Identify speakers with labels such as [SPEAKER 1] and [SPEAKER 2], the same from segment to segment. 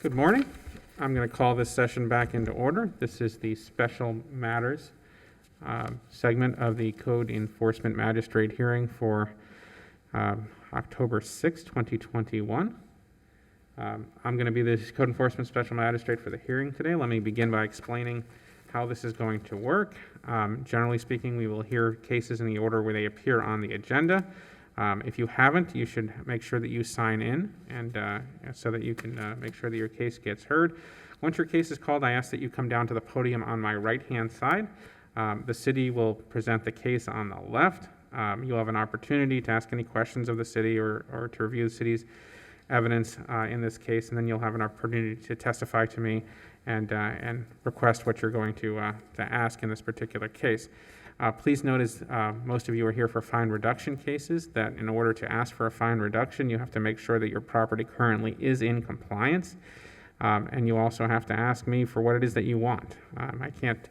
[SPEAKER 1] Good morning. I'm going to call this session back into order. This is the Special Matters segment of the Code Enforcement Magistrate hearing for October 6, 2021. I'm going to be the Code Enforcement Special Magistrate for the hearing today. Let me begin by explaining how this is going to work. Generally speaking, we will hear cases in the order where they appear on the agenda. If you haven't, you should make sure that you sign in and so that you can make sure that your case gets heard. Once your case is called, I ask that you come down to the podium on my right-hand side. The city will present the case on the left. You'll have an opportunity to ask any questions of the city or to review the city's evidence in this case, and then you'll have an opportunity to testify to me and request what you're going to ask in this particular case. Please note, as most of you are here for fine reduction cases, that in order to ask for a fine reduction, you have to make sure that your property currently is in compliance, and you also have to ask me for what it is that you want. I can't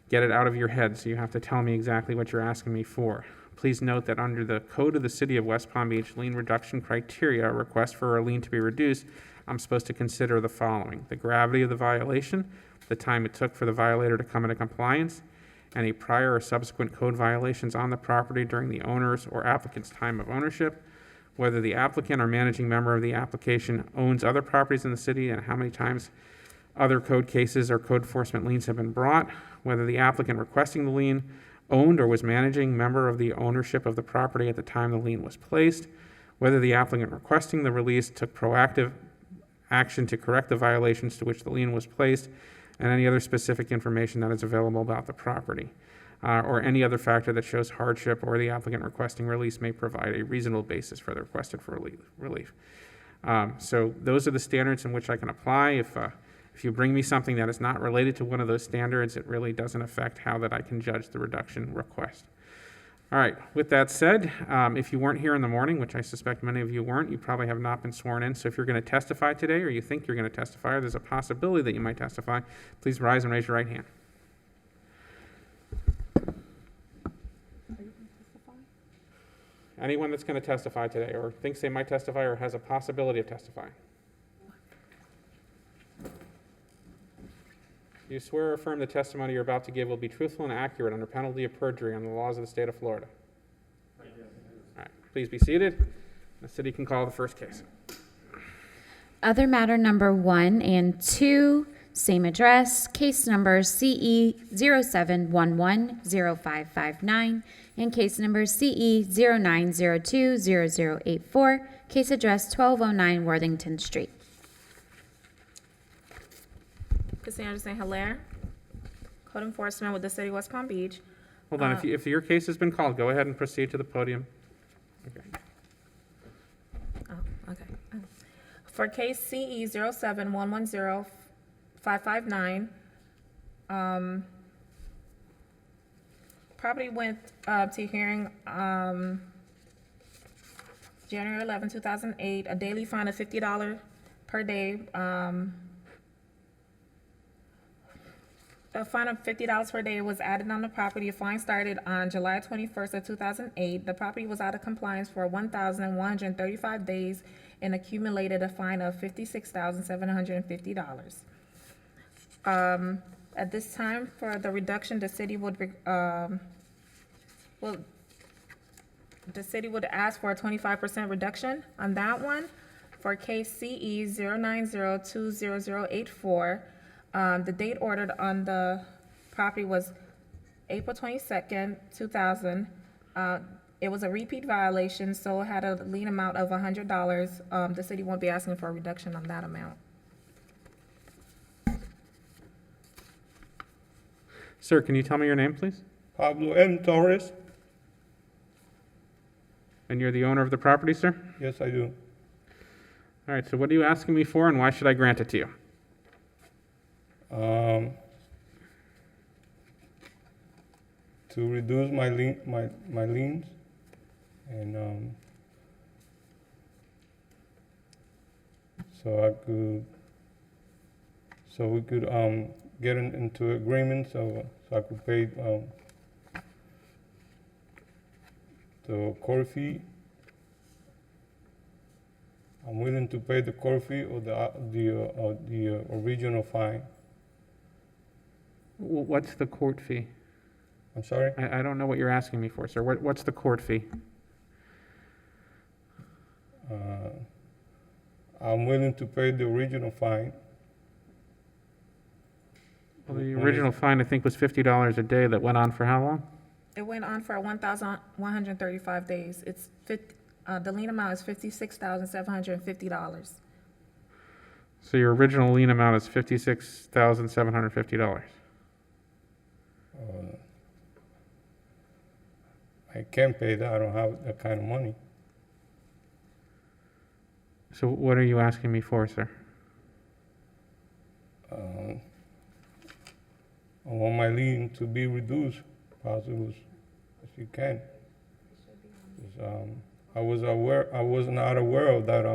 [SPEAKER 1] get it out of your head, so you have to tell me exactly what you're asking me for. Please note that under the Code of the City of West Palm Beach lien reduction criteria, a request for a lien to be reduced, I'm supposed to consider the following: the gravity of the violation, the time it took for the violator to come into compliance, any prior or subsequent code violations on the property during the owner's or applicant's time of ownership, whether the applicant or managing member of the application owns other properties in the city and how many times other code cases or code enforcement liens have been brought, whether the applicant requesting the lien owned or was managing member of the ownership of the property at the time the lien was placed, whether the applicant requesting the release took proactive action to correct the violations to which the lien was placed, and any other specific information that is available about the property, or any other factor that shows hardship or the applicant requesting release may provide a reasonable basis for the requested for relief. So those are the standards in which I can apply. If you bring me something that is not related to one of those standards, it really doesn't affect how that I can judge the reduction request. All right, with that said, if you weren't here in the morning, which I suspect many of you weren't, you probably have not been sworn in. So if you're going to testify today, or you think you're going to testify, or there's a possibility that you might testify, please rise and raise your right hand. Anyone that's going to testify today, or thinks they might testify, or has a possibility of testifying? You swear or affirm the testimony you're about to give will be truthful and accurate under penalty of perjury on the laws of the state of Florida? All right, please be seated. The city can call the first case.
[SPEAKER 2] Other matter number 1 and 2, same address, case number CE 07110559 and case number CE 09020084, case address 1209 Worthington Street.
[SPEAKER 3] Cassandra St. Hilaire, Code Enforcement with the City of West Palm Beach.
[SPEAKER 1] Hold on, if your case has been called, go ahead and proceed to the podium. Okay.
[SPEAKER 3] Oh, okay. For case CE 07110559, property went to hearing January 11, 2008. A daily fine of $50 per day. A fine of $50 per day was added on the property. A fine started on July 21st of 2008. The property was out of compliance for 1,135 days and accumulated a fine of $56,750. At this time, for the reduction, the city would ask for a 25% reduction on that one. For case CE 09020084. The date ordered on the property was April 22nd, 2000. It was a repeat violation, so it had a lien amount of $100. The city won't be asking for a reduction on that amount.
[SPEAKER 1] Sir, can you tell me your name, please?
[SPEAKER 4] Pablo M. Torres.
[SPEAKER 1] And you're the owner of the property, sir?
[SPEAKER 4] Yes, I do.
[SPEAKER 1] All right, so what are you asking me for, and why should I grant it to you?
[SPEAKER 4] To reduce my liens, and so we could get into agreement, so I could pay the court fee. I'm willing to pay the court fee or the original fine.
[SPEAKER 1] What's the court fee?
[SPEAKER 4] I'm sorry?
[SPEAKER 1] I don't know what you're asking me for, sir. What's the court fee?
[SPEAKER 4] I'm willing to pay the original fine.
[SPEAKER 1] Well, the original fine, I think, was $50 a day that went on for how long?
[SPEAKER 3] It went on for 1,135 days. The lien amount is $56,750.
[SPEAKER 1] So your original lien amount is $56,750.
[SPEAKER 4] I can't pay that. I don't have that kind of money.
[SPEAKER 1] So what are you asking me for, sir?
[SPEAKER 4] I want my lien to be reduced, possible as you can. 'Cause, I was not aware of that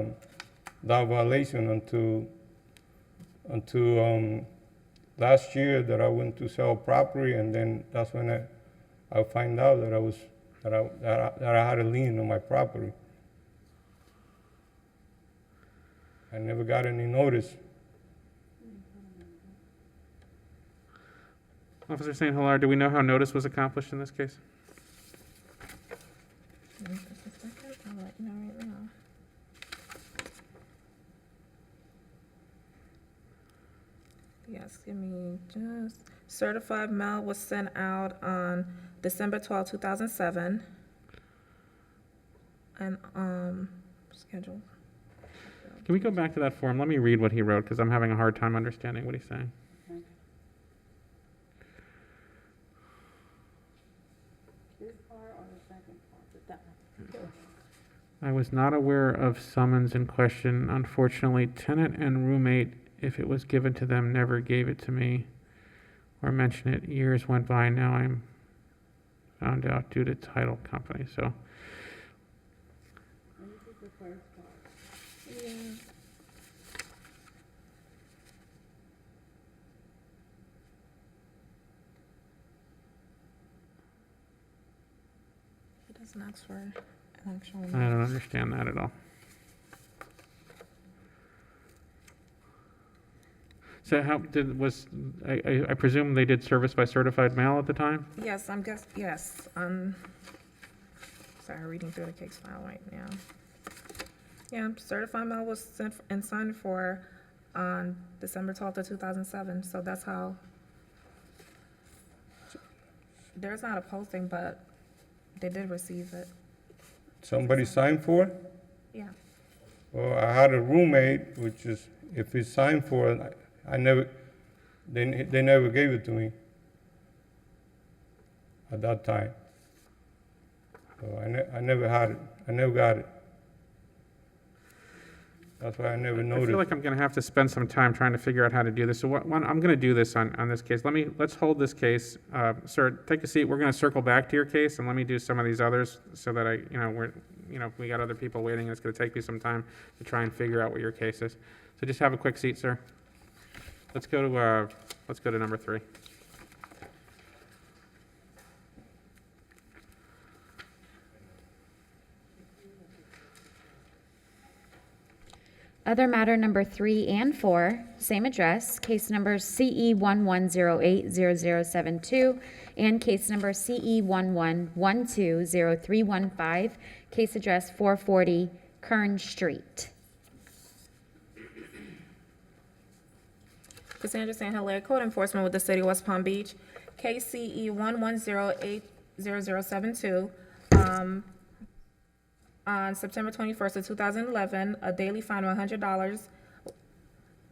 [SPEAKER 4] that violation until last year that I went to sell property, and then that's when I find out that I had a lien on my property. I never got any notice.
[SPEAKER 1] Officer St. Hilaire, do we know how notice was accomplished in this case?
[SPEAKER 3] Just a second, I'll let you know right now. Yes, give me just, certified mail was sent out on December 12, 2007. And, schedule.
[SPEAKER 1] Can we go back to that form? Let me read what he wrote, because I'm having a hard time understanding what he's saying. I was not aware of summons in question. Unfortunately, tenant and roommate, if it was given to them, never gave it to me or mentioned it. Years went by, now I'm found out due to title company, so.
[SPEAKER 3] Yeah. He doesn't ask for an actual.
[SPEAKER 1] I don't understand that at all. So I presume they did service by certified mail at the time?
[SPEAKER 3] Yes, yes, sorry, reading through the case file right now. Yeah, certified mail was sent and signed for on December 12th of 2007, so that's how. There's not a posting, but they did receive it,
[SPEAKER 4] Somebody signed for it?
[SPEAKER 3] yeah.
[SPEAKER 4] Well, I had a roommate, which is, if he signed for it, they never gave it to me at that time. So I never had it. I never got it. That's why I never
[SPEAKER 1] I
[SPEAKER 4] noticed.
[SPEAKER 1] feel like I'm gonna have to spend some time trying to figure out how to do this. So I'm gonna do this on this case. Let's hold this case. Sir, take a seat. We're gonna circle back to your case, and let me do some of these others so that we got other people waiting. It's gonna take me some time to try and figure out what your case is. So just have a quick seat, sir. Let's go to number 3.
[SPEAKER 2] Other matter number 3 and 4, same address, case numbers CE 11080072 and case number CE 11120315, case address 440 Kern Street.
[SPEAKER 3] Cassandra St. Hilaire, Code Enforcement with the City of West Palm Beach, KCE 11080072. On September 21st of 2011, a daily fine of $100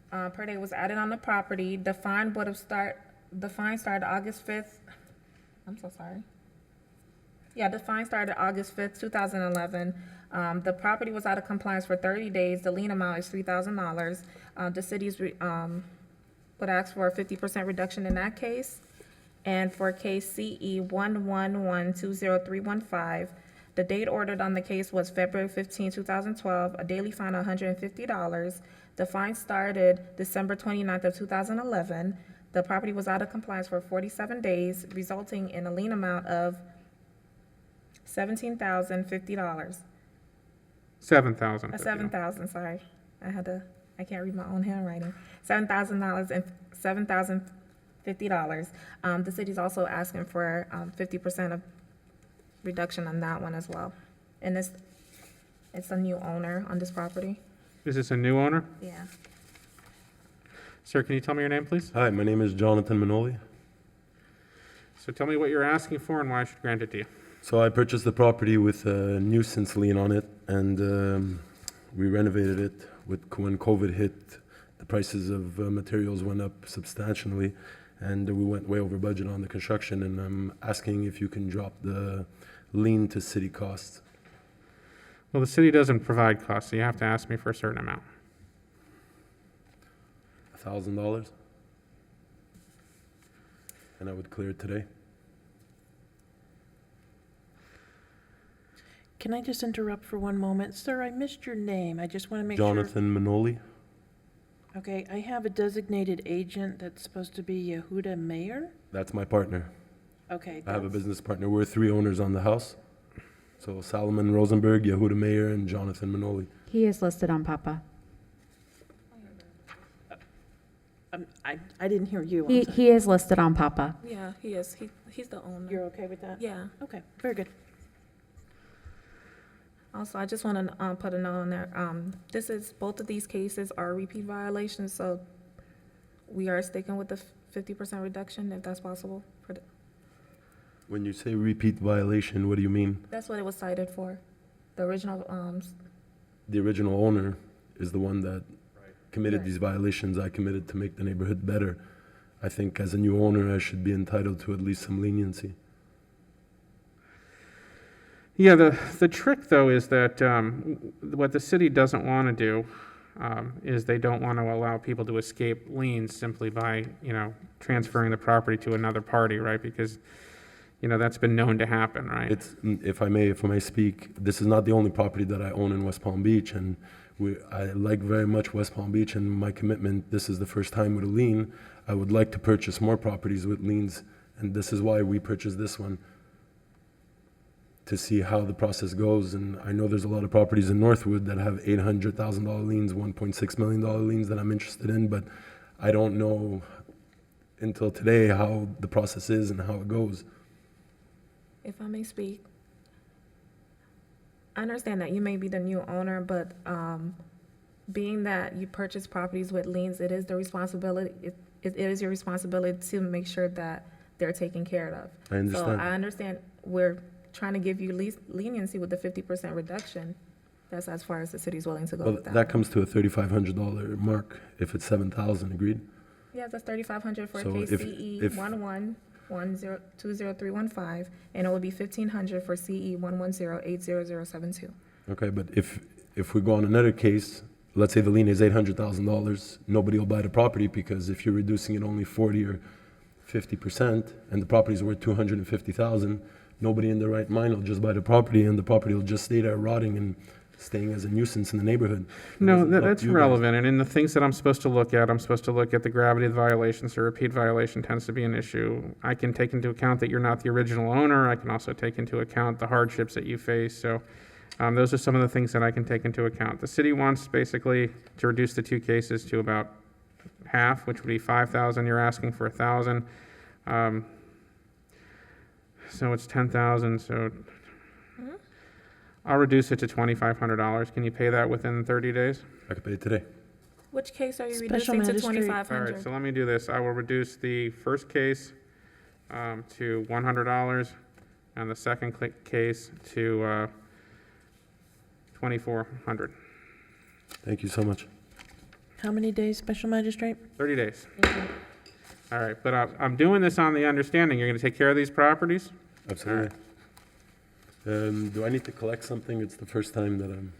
[SPEAKER 3] per day was added on the property. The fine started August 5th. I'm so sorry. Yeah, the fine started August 5th, 2011. The property was out of compliance for 30 days. The lien amount is $3,000. The city's would ask for a 50% reduction in that case. And for case CE 11120315, the date ordered on the case was February 15, 2012, a daily fine of $150. The fine started December 29th of 2011. The property was out of compliance for 47 days, resulting in a lien amount of $17,050.
[SPEAKER 1] $7,000.
[SPEAKER 3] $7,000, sorry. I can't read my own handwriting. $7,000 and $7,050. The city's also asking for 50% of reduction on that one as well. And it's a new owner on this property.
[SPEAKER 1] Is this a new owner?
[SPEAKER 3] Yeah.
[SPEAKER 1] Sir, can you tell me your name, please?
[SPEAKER 5] Hi, my name is Jonathan Manoli.
[SPEAKER 1] So tell me what you're asking for and why I should grant it to you.
[SPEAKER 5] So I purchased the property with a nuisance lien on it, and we renovated it. When COVID hit, the prices of materials went up substantially, and we went way over budget on the construction, and I'm asking if you can drop the lien to city costs.
[SPEAKER 1] Well, the city doesn't provide costs, so you have to ask me for a certain amount.
[SPEAKER 5] $1,000? And I would clear it today.
[SPEAKER 6] Can I just interrupt for one moment? Sir, I missed your name. I just want to make sure.
[SPEAKER 5] Jonathan Manoli?
[SPEAKER 6] Okay, I have a designated agent that's supposed to be Yehuda Mayer.
[SPEAKER 5] That's my partner.
[SPEAKER 6] Okay.
[SPEAKER 5] I have a
[SPEAKER 6] that's-
[SPEAKER 5] business partner. We're 3 owners on the house. So Solomon Rosenberg, Yehuda Mayer, and Jonathan Manoli.
[SPEAKER 2] He is listed on Papa.
[SPEAKER 6] I didn't hear you. I'm sorry.
[SPEAKER 2] He is listed on Papa.
[SPEAKER 3] Yeah, he is. He's the owner.
[SPEAKER 6] You're okay with that?
[SPEAKER 3] Yeah.
[SPEAKER 6] Okay, very good.
[SPEAKER 3] Also, I just want to put a note on there. Both of these cases are repeat violations, so we are sticking with the 50% reduction if that's possible.
[SPEAKER 5] When you say repeat violation, what do you mean?
[SPEAKER 3] That's what it was cited for. The original,
[SPEAKER 5] The original owner is the one that committed
[SPEAKER 3] Right.
[SPEAKER 5] these violations. I committed to make the neighborhood better. I think as a new owner, I should be entitled to at least some leniency.
[SPEAKER 1] Yeah, the trick, though, is that what the city doesn't want to do is they don't want to allow people to escape liens simply by, transferring the property to another party, right? Because, that's been known to happen, right?
[SPEAKER 5] It's, if I may speak, this is not the only property that I own in West Palm Beach, and I like very much West Palm Beach and my commitment. This is the first time with a lien. I would like to purchase more properties with liens, and this is why we purchased this one, to see how the process goes. And I know there's a lot of properties in Northwood that have $800,000 liens, $1.6 million liens that I'm interested in, but I don't know until today how the process is and how it goes.
[SPEAKER 3] if I may speak, I understand that you may be the new owner, but being that you purchase properties with liens, it is the responsibility, it is your responsibility to make sure that they're taken care of.
[SPEAKER 5] I understand.
[SPEAKER 3] So I understand we're trying to give you leniency with the 50% reduction. That's as far as the city's willing to go
[SPEAKER 5] Well,
[SPEAKER 3] with that.
[SPEAKER 5] that comes to a $3,500 mark if it's 7,000, agreed?
[SPEAKER 3] Yeah, that's $3,500 for
[SPEAKER 5] So
[SPEAKER 3] case
[SPEAKER 5] if-
[SPEAKER 3] CE
[SPEAKER 5] if-
[SPEAKER 3] 1110200315, and it would be $1,500 for CE 110800072.
[SPEAKER 5] Okay, but if we go on another case, let's say the lien is $800,000, nobody will buy the property, because if you're reducing it only 40 or 50%, and the property's worth $250,000, nobody in their right mind will just buy the property, and the property will just stay there rotting and staying as a nuisance in the neighborhood. It
[SPEAKER 1] No,
[SPEAKER 5] doesn't help
[SPEAKER 1] that's
[SPEAKER 5] you guys.
[SPEAKER 1] relevant, and in the things that I'm supposed to look at, I'm supposed to look at the gravity of the violations. A repeat violation tends to be an issue. I can take into account that you're not the original owner. I can also take into account the hardships that you face. So those are some of the things that I can take into account. The city wants basically to reduce the 2 cases to about half, which would be 5,000. You're asking for 1,000. So it's 10,000, so I'll reduce it to $2,500. Can you pay that within 30 days?
[SPEAKER 5] I could pay it today.
[SPEAKER 3] Which case are you
[SPEAKER 6] Special
[SPEAKER 3] reducing to
[SPEAKER 6] magistrate.
[SPEAKER 1] All right,
[SPEAKER 3] 2,500?
[SPEAKER 1] so let me do this. I will reduce the first case to $100 and the second case to $2,400.
[SPEAKER 5] Thank you so much.
[SPEAKER 6] How many days, special magistrate?
[SPEAKER 1] 30 days. All right, but I'm doing this on the understanding you're going to take care of these properties?
[SPEAKER 5] Absolutely. Do I need to collect something? It's the first time that I'm...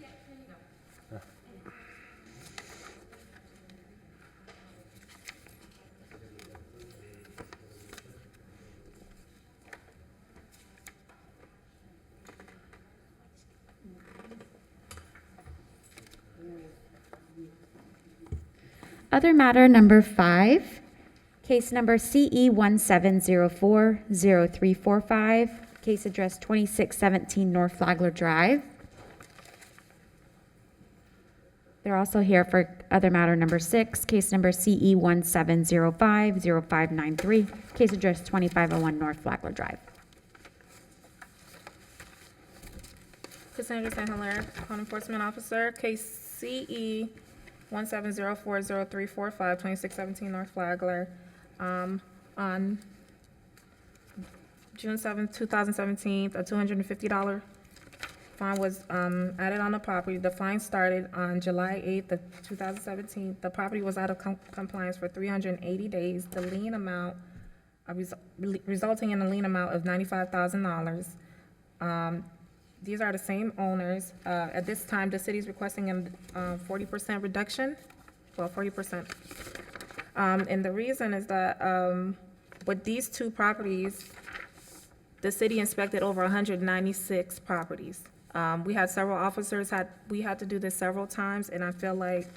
[SPEAKER 2] Other matter number 5, case number CE 17040345, case address 2617 North Flagler Drive. They're also here for other matter number 6, case number CE 17050593, case address 2501 North Flagler Drive.
[SPEAKER 3] Cassandra St. Hilaire, Code Enforcement Officer, case CE 17040345, 2617 North Flagler. On June 7th, 2017, a $250 fine was added on the property. The fine started on July 8th of 2017. The property was out of compliance for 380 days. The lien amount, resulting in a lien amount of $95,000. These are the same owners. At this time, the city's requesting a 40% reduction, well, 40%. And the reason is that with these two properties, the city inspected over 196 properties. We had several officers, we had to do this several times, and I feel like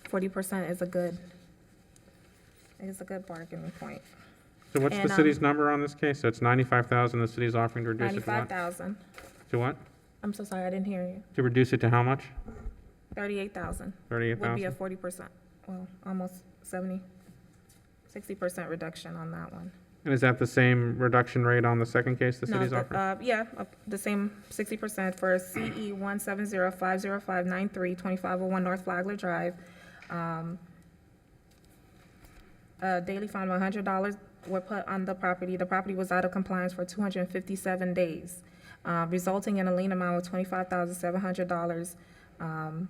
[SPEAKER 3] 40% is a good bargaining point.
[SPEAKER 1] So what's the
[SPEAKER 3] And,
[SPEAKER 1] city's number on this case? So it's 95,000, the city's offering to reduce it to what?
[SPEAKER 3] 95,000.
[SPEAKER 1] To what?
[SPEAKER 3] I'm so sorry, I didn't hear you.
[SPEAKER 1] To reduce it to how much?
[SPEAKER 3] 38,000 would be a
[SPEAKER 1] 38,000?
[SPEAKER 3] 40%, well, almost 60% reduction on that one.
[SPEAKER 1] And is that the same reduction rate on the second case the
[SPEAKER 3] No,
[SPEAKER 1] city's offering?
[SPEAKER 3] yeah, the same 60% for CE 17050593, 2501 North Flagler Drive. Daily fine of $100 were put on the property. The property was out of compliance for 257 days, resulting in a lien amount of $25,700.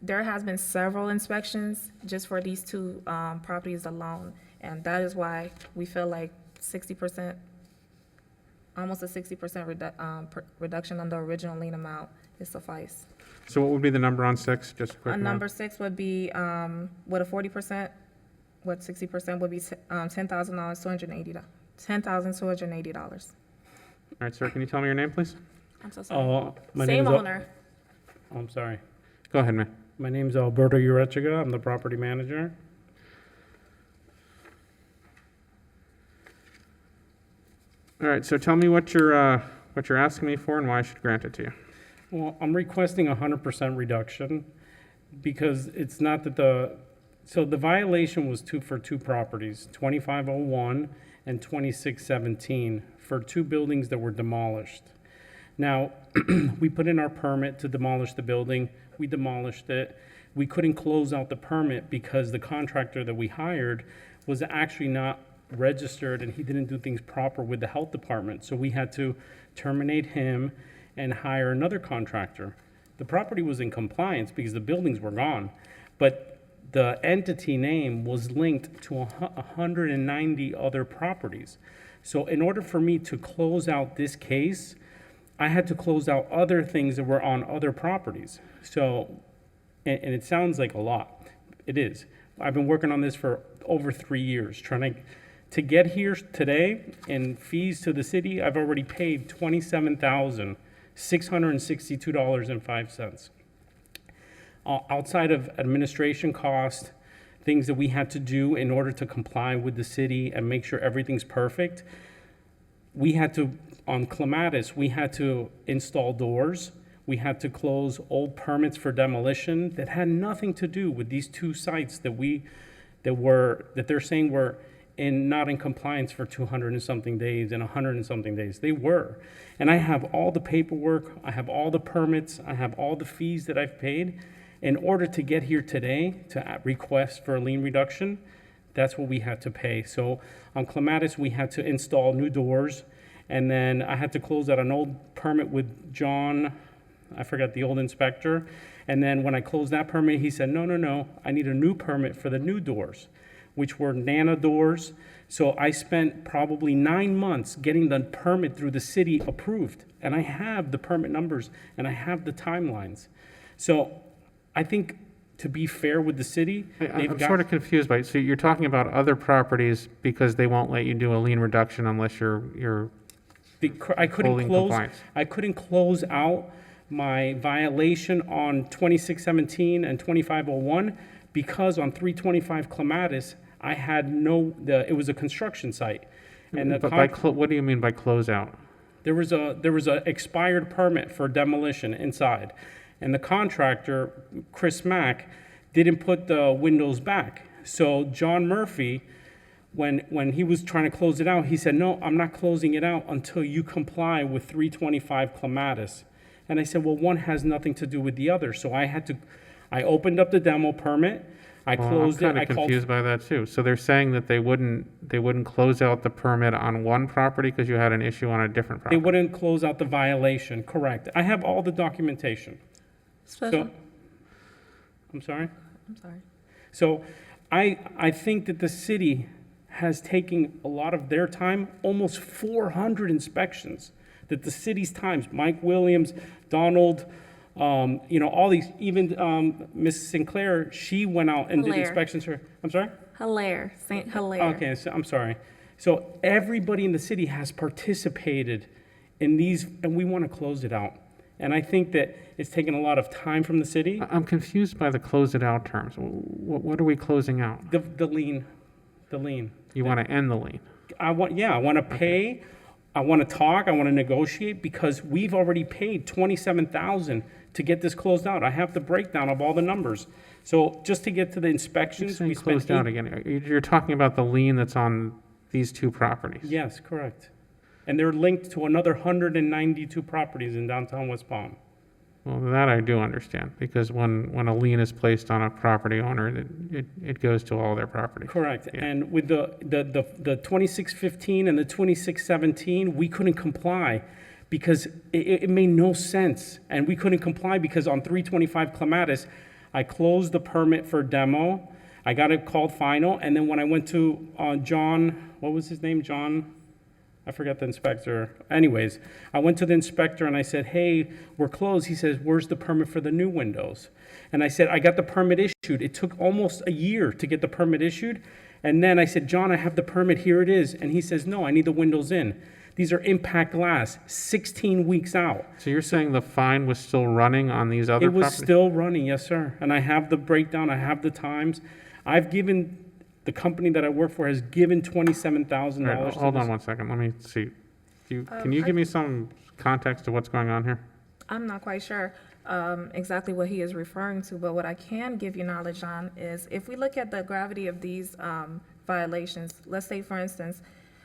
[SPEAKER 3] There has been several inspections just for these two properties alone, and that is why we feel like 60%, almost a 60% reduction on the original lien amount is suffice.
[SPEAKER 1] So what would be the number on 6, just a quick math?
[SPEAKER 3] Number 6 would be, with a 40%, with 60% would be $10,000, $10,280.
[SPEAKER 1] All right, sir, can you tell me your name, please?
[SPEAKER 3] I'm so sorry.
[SPEAKER 7] My
[SPEAKER 3] Same
[SPEAKER 7] name's
[SPEAKER 3] owner.
[SPEAKER 7] I'm sorry.
[SPEAKER 1] Go ahead, man.
[SPEAKER 7] My name's Alberto Urechiga. I'm the property manager.
[SPEAKER 1] All right, so tell me what you're asking me for and why I should grant it to you.
[SPEAKER 7] Well, I'm requesting 100% reduction because it's not that so the violation was for two properties, 2501 and 2617, for two buildings that were demolished. Now, we put in our permit to demolish the building. We demolished it. We couldn't close out the permit because the contractor that we hired was actually not registered and he didn't do things proper with the health department. So we had to terminate him and hire another contractor. The property was in compliance because the buildings were gone, but the entity name was linked to 190 other properties. So in order for me to close out this case, I had to close out other things that were on other properties. So, and it sounds like a lot. It is. I've been working on this for over 3 years, trying to get here today. In fees to the city, I've already paid $27,662.05. Outside of administration cost, things that we had to do in order to comply with the city and make sure everything's perfect, we had to, on Clematis, we had to install doors. We had to close old permits for demolition that had nothing to do with these two sites that they're saying were not in compliance for 200 and something days and 100 and something days. They were. And I have all the paperwork, I have all the permits, I have all the fees that I've paid. In order to get here today to request for a lien reduction, that's what we had to pay. So on Clematis, we had to install new doors, and then I had to close out an old permit with John, I forgot the old inspector, and then when I closed that permit, he said, no, I need a new permit for the new doors, which were Nano doors. So I spent probably 9 months getting the permit through the city approved, and I have the permit numbers, and I have the timelines. So I think, to be fair with the city,
[SPEAKER 1] I'm sort of confused by, so you're talking about other properties because they won't let you do a lien reduction unless you're
[SPEAKER 7] I couldn't
[SPEAKER 1] holding
[SPEAKER 7] close.
[SPEAKER 1] compliance.
[SPEAKER 7] I couldn't close out my violation on 2617 and 2501 because on 325 Clematis I had it was a construction site, and
[SPEAKER 1] But what do you mean by closeout?
[SPEAKER 7] there was a expired permit for demolition inside, and the contractor, Chris Mack, didn't put the windows back. So John Murphy, when he was trying to close it out, he said, no, I'm not closing it out until you comply with 325 Clematis. And I said, well, one has nothing to do with the other. So I opened up the demo permit, I closed it,
[SPEAKER 1] I'm
[SPEAKER 7] I
[SPEAKER 1] kind of
[SPEAKER 7] called.
[SPEAKER 1] confused by that too. So they're saying that they wouldn't close out the permit on one property because you had an issue on a different
[SPEAKER 7] They
[SPEAKER 1] property?
[SPEAKER 7] wouldn't close out the violation, correct. I have all the documentation.
[SPEAKER 3] Special,
[SPEAKER 7] So, I'm sorry?
[SPEAKER 3] I'm sorry.
[SPEAKER 7] So I think that the city has taken a lot of their time, almost 400 inspections, that the city's times, Mike Williams, Donald, all these, even Ms. Sinclair, she went out and did
[SPEAKER 3] Hilaire.
[SPEAKER 7] inspections for, I'm sorry?
[SPEAKER 3] Hilaire, St. Hilaire.
[SPEAKER 7] Okay, so, I'm sorry. So everybody in the city has participated in these, and we want to close it out. And I think that it's taken a lot of time from the city.
[SPEAKER 1] I'm confused by the close it out terms. What are we closing out?
[SPEAKER 7] The lien.
[SPEAKER 1] You want to end the lien?
[SPEAKER 7] I want to pay, I want to talk, I want to negotiate, because we've already paid $27,000 to get this closed out. I have the breakdown of all the numbers. So just to get to the
[SPEAKER 1] You're
[SPEAKER 7] inspections,
[SPEAKER 1] saying
[SPEAKER 7] we spent
[SPEAKER 1] closed out again. You're talking about the lien that's on these two properties?
[SPEAKER 7] Yes, correct. And they're linked to another 192 properties in downtown West Palm.
[SPEAKER 1] Well, that I do understand, because when a lien is placed on a property owner, it goes to all their property.
[SPEAKER 7] Correct.
[SPEAKER 1] Yeah.
[SPEAKER 7] And with the 2615 and the 2617, we couldn't comply because it made no sense. And we couldn't comply because on 325 Clematis, I closed the permit for demo. I got it called final. And then when I went to John, what was his name? John? I forgot the inspector. Anyways, I went to the inspector and I said, hey, we're closed. He says, where's the permit for the new windows? And I said, I got the permit issued. It took almost a year to get the permit issued. And then I said, John, I have the permit. Here it is. And he says, no, I need the windows in. These are impact glass, 16 weeks out.
[SPEAKER 1] So you're saying the fine was still running on these other
[SPEAKER 7] It was
[SPEAKER 1] properties?
[SPEAKER 7] still running, yes, sir. And I have the breakdown. I have the times. I've given, the company that I work for has given $27,000.
[SPEAKER 1] All right,
[SPEAKER 7] to
[SPEAKER 1] hold
[SPEAKER 7] this-
[SPEAKER 1] on one second, let me see. Can you give me some context to what's going on here?
[SPEAKER 3] I'm not quite sure exactly what he is referring to, but what I can give you knowledge on is if we look at the gravity of these violations, let's say, for instance,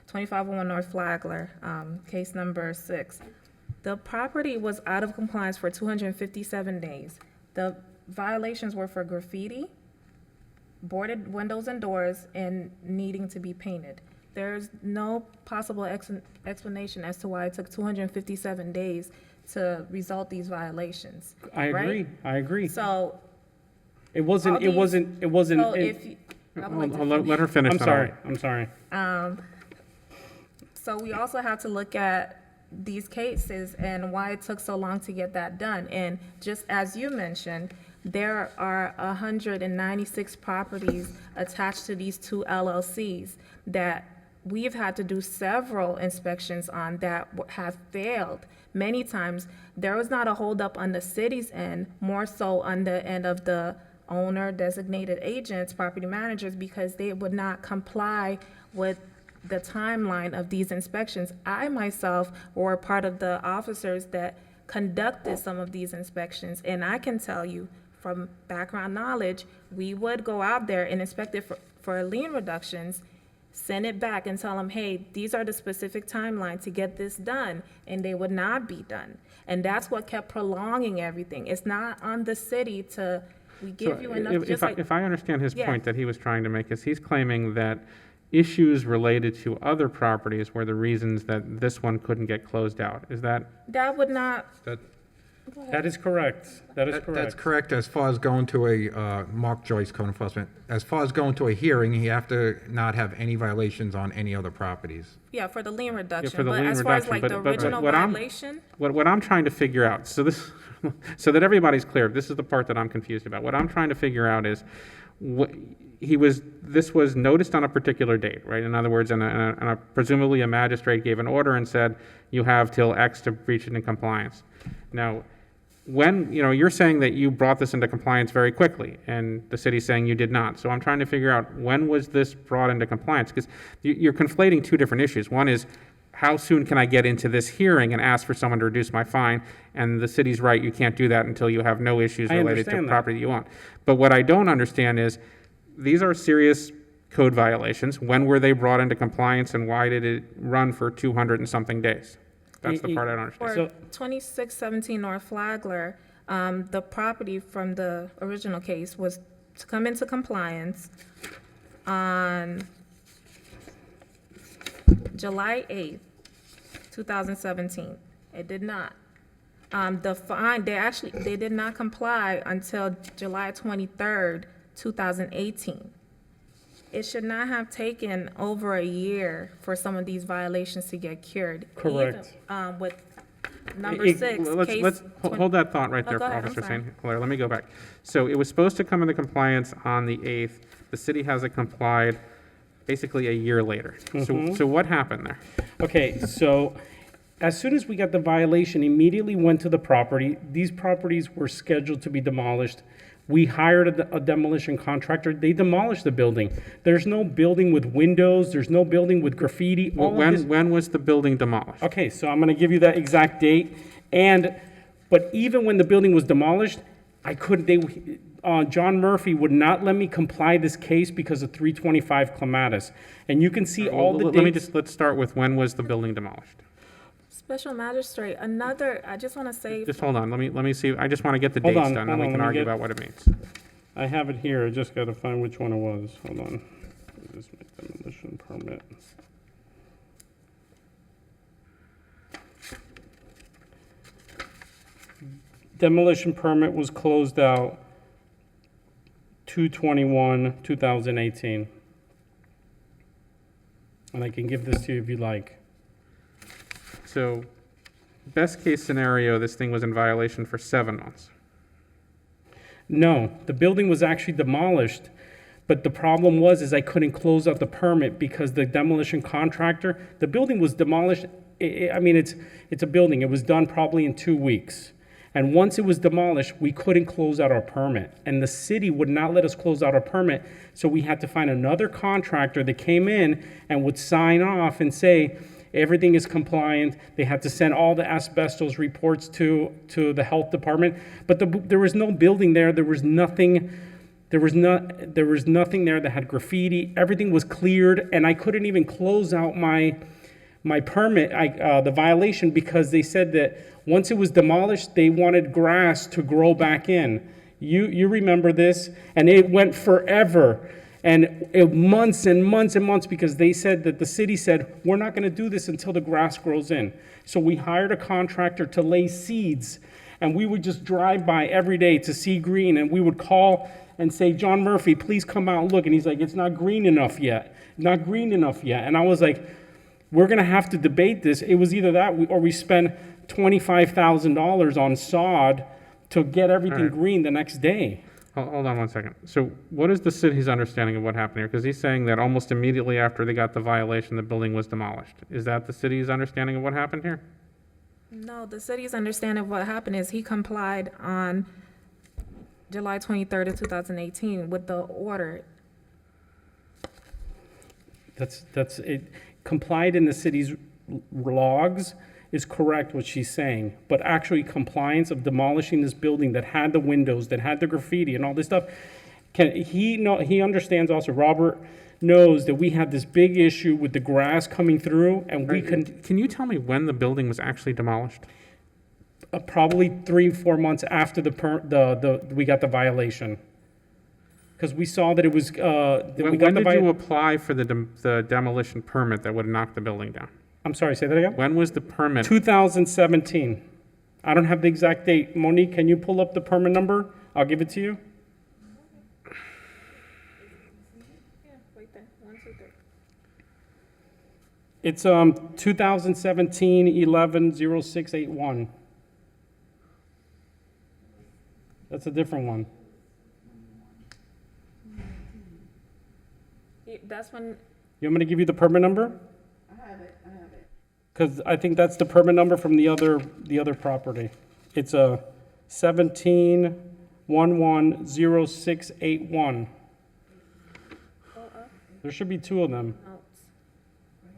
[SPEAKER 3] 2501 North Flagler, case number 6. The property was out of compliance for 257 days. The violations were for graffiti, boarded windows and doors, and needing to be painted. There's no possible explanation as to why it took 257 days to result these violations.
[SPEAKER 7] I agree.
[SPEAKER 3] right?
[SPEAKER 7] I agree.
[SPEAKER 3] So,
[SPEAKER 7] It wasn't,
[SPEAKER 3] all
[SPEAKER 7] it
[SPEAKER 3] these-
[SPEAKER 7] wasn't, it
[SPEAKER 3] so
[SPEAKER 7] wasn't.
[SPEAKER 3] if, you- I would like to
[SPEAKER 1] Let her finish.
[SPEAKER 7] I'm
[SPEAKER 1] then
[SPEAKER 7] sorry, I'm sorry.
[SPEAKER 3] So we also have to look at these cases and why it took so long to get that done. And just as you mentioned, there are 196 properties attached to these two LLCs that we've had to do several inspections on that have failed. Many times, there was not a holdup on the city's end, more so on the end of the owner, designated agents, property managers, because they would not comply with the timeline of these inspections. I myself were part of the officers that conducted some of these inspections, and I can tell you from background knowledge, we would go out there and inspect it for lien reductions, send it back and tell them, hey, these are the specific timeline to get this done, and they would not be done. And that's what kept prolonging everything. It's not on the city to, we give you enough, just like.
[SPEAKER 1] If I understand his
[SPEAKER 3] Yeah.
[SPEAKER 1] point that he was trying to make, is he's claiming that issues related to other properties were the reasons that this one couldn't get closed out. Is that,
[SPEAKER 3] That would not,
[SPEAKER 7] That is correct. That is
[SPEAKER 8] That's
[SPEAKER 7] correct.
[SPEAKER 8] correct as far as going to a, Mark Joyce, code enforcement. As far as going to a hearing, you have to not have any violations on any other properties.
[SPEAKER 3] yeah, for the lien reduction.
[SPEAKER 1] for the
[SPEAKER 3] But
[SPEAKER 1] lien
[SPEAKER 3] as far as
[SPEAKER 1] reduction,
[SPEAKER 3] like
[SPEAKER 1] but-
[SPEAKER 3] the
[SPEAKER 1] but
[SPEAKER 3] original
[SPEAKER 1] what I'm-
[SPEAKER 3] violation,
[SPEAKER 1] what I'm trying to figure out, so this, so that everybody's clear, this is the part that I'm confused about. What I'm trying to figure out is, this was noticed on a particular date, right? In other words, and presumably a magistrate gave an order and said, you have till X to breach it in compliance. Now, when, you're saying that you brought this into compliance very quickly, and the city's saying you did not. So I'm trying to figure out, when was this brought into compliance? Because you're conflating two different issues. One is, how soon can I get into this hearing and ask for someone to reduce my fine? And the city's right, you can't do that until you have no issues
[SPEAKER 7] I
[SPEAKER 1] related to
[SPEAKER 7] understand that.
[SPEAKER 1] property you own. But what I don't understand is, these are serious code violations. When were they brought into compliance, and why did it run for 200 and something days? That's the part I don't understand.
[SPEAKER 3] For
[SPEAKER 7] So-
[SPEAKER 3] 2617 North Flagler, the property from the original case was to come into compliance on July 8th, 2017. It did not. The fine, they did not comply until July 23rd, 2018. It should not have taken over a year for some of these violations to get cured.
[SPEAKER 7] Correct.
[SPEAKER 3] Even, with number
[SPEAKER 7] It-
[SPEAKER 3] 6,
[SPEAKER 1] Let's
[SPEAKER 3] case.
[SPEAKER 1] hold that thought right
[SPEAKER 3] Oh,
[SPEAKER 1] there,
[SPEAKER 3] go ahead, I'm
[SPEAKER 1] Officer
[SPEAKER 3] sorry.
[SPEAKER 1] St. Clair. Let me go back. So it was supposed to come into compliance on the 8th. The city hasn't complied basically a year later. So what happened there?
[SPEAKER 7] Okay, so as soon as we got the violation, immediately went to the property. These properties were scheduled to be demolished. We hired a demolition contractor. They demolished the building. There's no building with windows. There's no building with graffiti. All of this.
[SPEAKER 1] When was the building demolished?
[SPEAKER 7] Okay, so I'm gonna give you that exact date. But even when the building was demolished, I couldn't, John Murphy would not let me comply this case because of 325 Clematis. And you can see all the dates.
[SPEAKER 1] Let's start with, when was the building demolished?
[SPEAKER 3] Special magistrate, I just want to say,
[SPEAKER 1] Just hold on, let me see, I just want to get the
[SPEAKER 7] Hold
[SPEAKER 1] dates
[SPEAKER 7] on,
[SPEAKER 1] done,
[SPEAKER 7] hold
[SPEAKER 1] and we
[SPEAKER 7] on,
[SPEAKER 1] can
[SPEAKER 7] let me
[SPEAKER 1] argue
[SPEAKER 7] get-
[SPEAKER 1] about what it means.
[SPEAKER 7] I have it here, I just gotta find which one it was. Hold on. Let me just make demolition permit. Demolition permit was closed out 2/21/2018. And I can give this to you if you like.
[SPEAKER 1] So, best case scenario, this thing was in violation for 7 months.
[SPEAKER 7] No, the building was actually demolished, but the problem is I couldn't close out the permit because the demolition contractor, the building was demolished. I mean, it's a building. It was done probably in 2 weeks. And once it was demolished, we couldn't close out our permit. And the city would not let us close out our permit, so we had to find another contractor that came in and would sign off and say, everything is compliant. They had to send all the asbestos reports to the health department. But there was no building there. There was nothing there was nothing there that had graffiti. Everything was cleared, and I couldn't even close out my permit, the violation, because they said that once it was demolished, they wanted grass to grow back in. You remember this, and it went forever. And months and months and months, because they said that the city said, we're not going to do this until the grass grows in. So we hired a contractor to lay seeds, and we would just drive by every day to see green, and we would call and say, John Murphy, please come out and look. And he's like, it's not green enough yet. Not green enough yet. And I was like, we're going to have to debate this. It was either that or we spend $25,000 on sod to get everything
[SPEAKER 1] All right.
[SPEAKER 7] green the next day.
[SPEAKER 1] Hold on one second. So what is the city's understanding of what happened here? Because he's saying that almost immediately after they got the violation, the building was demolished. Is that the city's understanding of what happened here?
[SPEAKER 3] no, the city's understanding of what happened is he complied on July 23rd of 2018 with the order.
[SPEAKER 7] That's it. Complied in the city's logs is correct what she's saying, but actually compliance of demolishing this building that had the windows, that had the graffiti and all this stuff, he understands also, Robert knows that we had this big issue with the grass coming through, and we
[SPEAKER 1] Can you tell me when the building was actually demolished?
[SPEAKER 7] probably 3-4 months after we got the violation. Because we saw that it was, that we
[SPEAKER 1] When
[SPEAKER 7] got the
[SPEAKER 1] did you apply for the demolition permit that would knock the building down?
[SPEAKER 7] I'm sorry, say that again?
[SPEAKER 1] When was the permit?
[SPEAKER 7] 2017. I don't have the exact date. Monique, can you pull up the permit number? I'll give it to you. It's 2017-11-0681. That's a different one.
[SPEAKER 3] That's when,
[SPEAKER 7] You want me to give you the permit number? I have it. Because I think that's the permit number from the other property. It's a 17-11-0681. There should be 2 of them.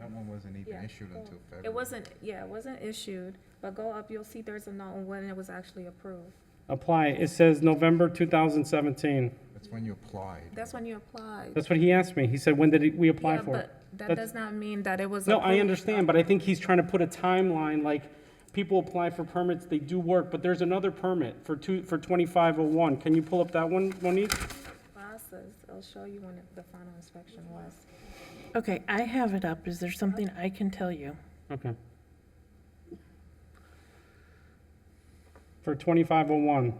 [SPEAKER 8] That one wasn't even issued until February.
[SPEAKER 3] It wasn't issued, but go up, you'll see there's a note on when it was actually approved.
[SPEAKER 7] Apply, it says November 2017.
[SPEAKER 8] That's when you applied.
[SPEAKER 3] That's when you applied.
[SPEAKER 7] That's what he asked me. He said, when did we apply
[SPEAKER 3] Yeah,
[SPEAKER 7] for it?
[SPEAKER 3] but that
[SPEAKER 7] That's-
[SPEAKER 3] does not mean that it was
[SPEAKER 7] No,
[SPEAKER 3] approved.
[SPEAKER 7] I understand, but I think he's trying to put a timeline, like, people apply for permits, they do work, but there's another permit for 2501. Can you pull up that one, Monique?
[SPEAKER 3] Process, it'll show you when the final inspection was.
[SPEAKER 6] Okay, I have it up. Is there something I can tell you?
[SPEAKER 7] Okay. For 2501.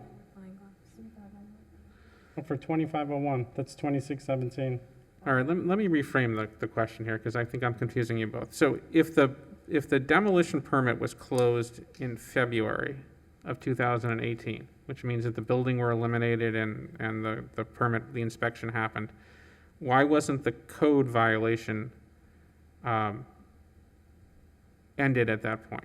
[SPEAKER 7] Oh, for 2501, that's 2617.
[SPEAKER 1] All right, let me reframe the question here, because I think I'm confusing you both. So if the demolition permit was closed in February of 2018, which means that the building were eliminated and the permit, the inspection happened, why wasn't the code violation ended at that point?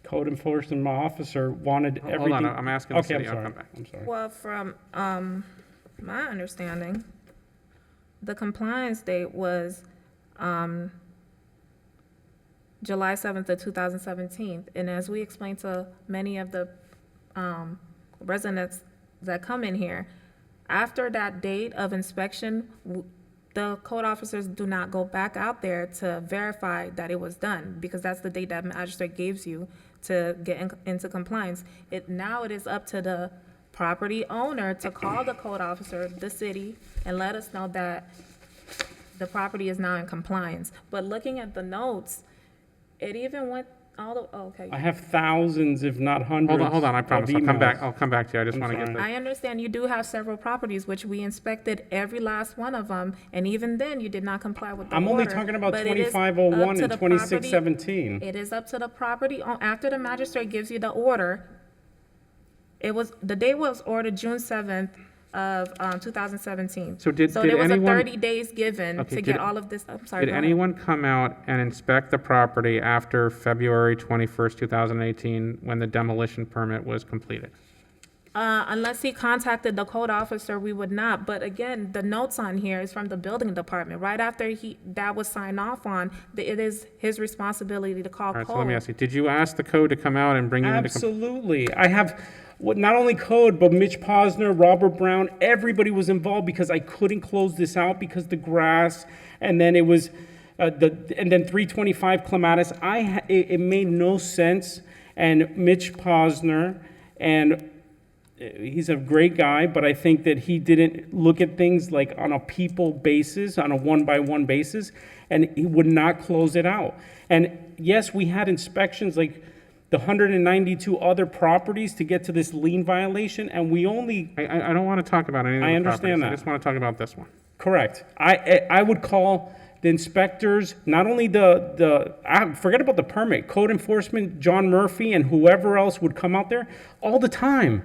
[SPEAKER 7] Code enforcement officer wanted everything.
[SPEAKER 1] Hold on, I'm asking the
[SPEAKER 7] Okay, I'm
[SPEAKER 1] city, I'll
[SPEAKER 7] sorry.
[SPEAKER 1] come back.
[SPEAKER 7] I'm sorry.
[SPEAKER 3] Well, from my understanding, the compliance date was July 7th of 2017. And as we explained to many of the residents that come in here, after that date of inspection, the code officers do not go back out there to verify that it was done, because that's the date that magistrate gives you to get into compliance. Now it is up to the property owner to call the code officer, the city, and let us know that the property is now in compliance. But looking at the notes, it even went all the, oh, okay.
[SPEAKER 7] I have thousands, if not hundreds.
[SPEAKER 1] Hold on, I promise,
[SPEAKER 7] of
[SPEAKER 1] I'll come
[SPEAKER 7] emails.
[SPEAKER 1] back, to you, I just
[SPEAKER 7] I'm
[SPEAKER 1] want to get
[SPEAKER 7] sorry.
[SPEAKER 1] the,
[SPEAKER 3] I understand you do have several properties, which we inspected every last one of them, and even then, you did not comply with the order.
[SPEAKER 7] I'm only talking about
[SPEAKER 3] But it is up
[SPEAKER 7] 2501
[SPEAKER 3] to
[SPEAKER 7] and
[SPEAKER 3] the property-
[SPEAKER 7] 2617.
[SPEAKER 3] It is up to the property, after the magistrate gives you the order, the date was ordered June 7th of 2017.
[SPEAKER 1] So did
[SPEAKER 3] there was
[SPEAKER 1] anyone-
[SPEAKER 3] a 30 days given
[SPEAKER 1] Okay,
[SPEAKER 3] to
[SPEAKER 1] did-
[SPEAKER 3] get all of this, I'm sorry.
[SPEAKER 1] did
[SPEAKER 3] go ahead.
[SPEAKER 1] anyone come out and inspect the property after February 21st, 2018, when the demolition permit was completed?
[SPEAKER 3] Unless he contacted the code officer, we would not. But again, the notes on here is from the building department. Right after that was signed off on, it is his responsibility to call
[SPEAKER 1] All right,
[SPEAKER 3] code.
[SPEAKER 1] so let me ask you, did you ask the code to come out and bring you into compliance?
[SPEAKER 7] Absolutely. I have, not only code, but Mitch Posner, Robert Brown, everybody was involved because I couldn't close this out because the grass, and then it was, and then 325 Clematis. It made no sense, and Mitch Posner, and he's a great guy, but I think that he didn't look at things like on a people basis, on a one-by-one basis, and he would not close it out. And yes, we had inspections like the 192 other properties to get to this lien violation, and we only,
[SPEAKER 1] I don't want to talk about any of the
[SPEAKER 7] I
[SPEAKER 1] properties.
[SPEAKER 7] understand that.
[SPEAKER 1] I just want to talk about this one.
[SPEAKER 7] correct. I would call the inspectors, not only forget about the permit, code enforcement, John Murphy and whoever else would come out there all the time.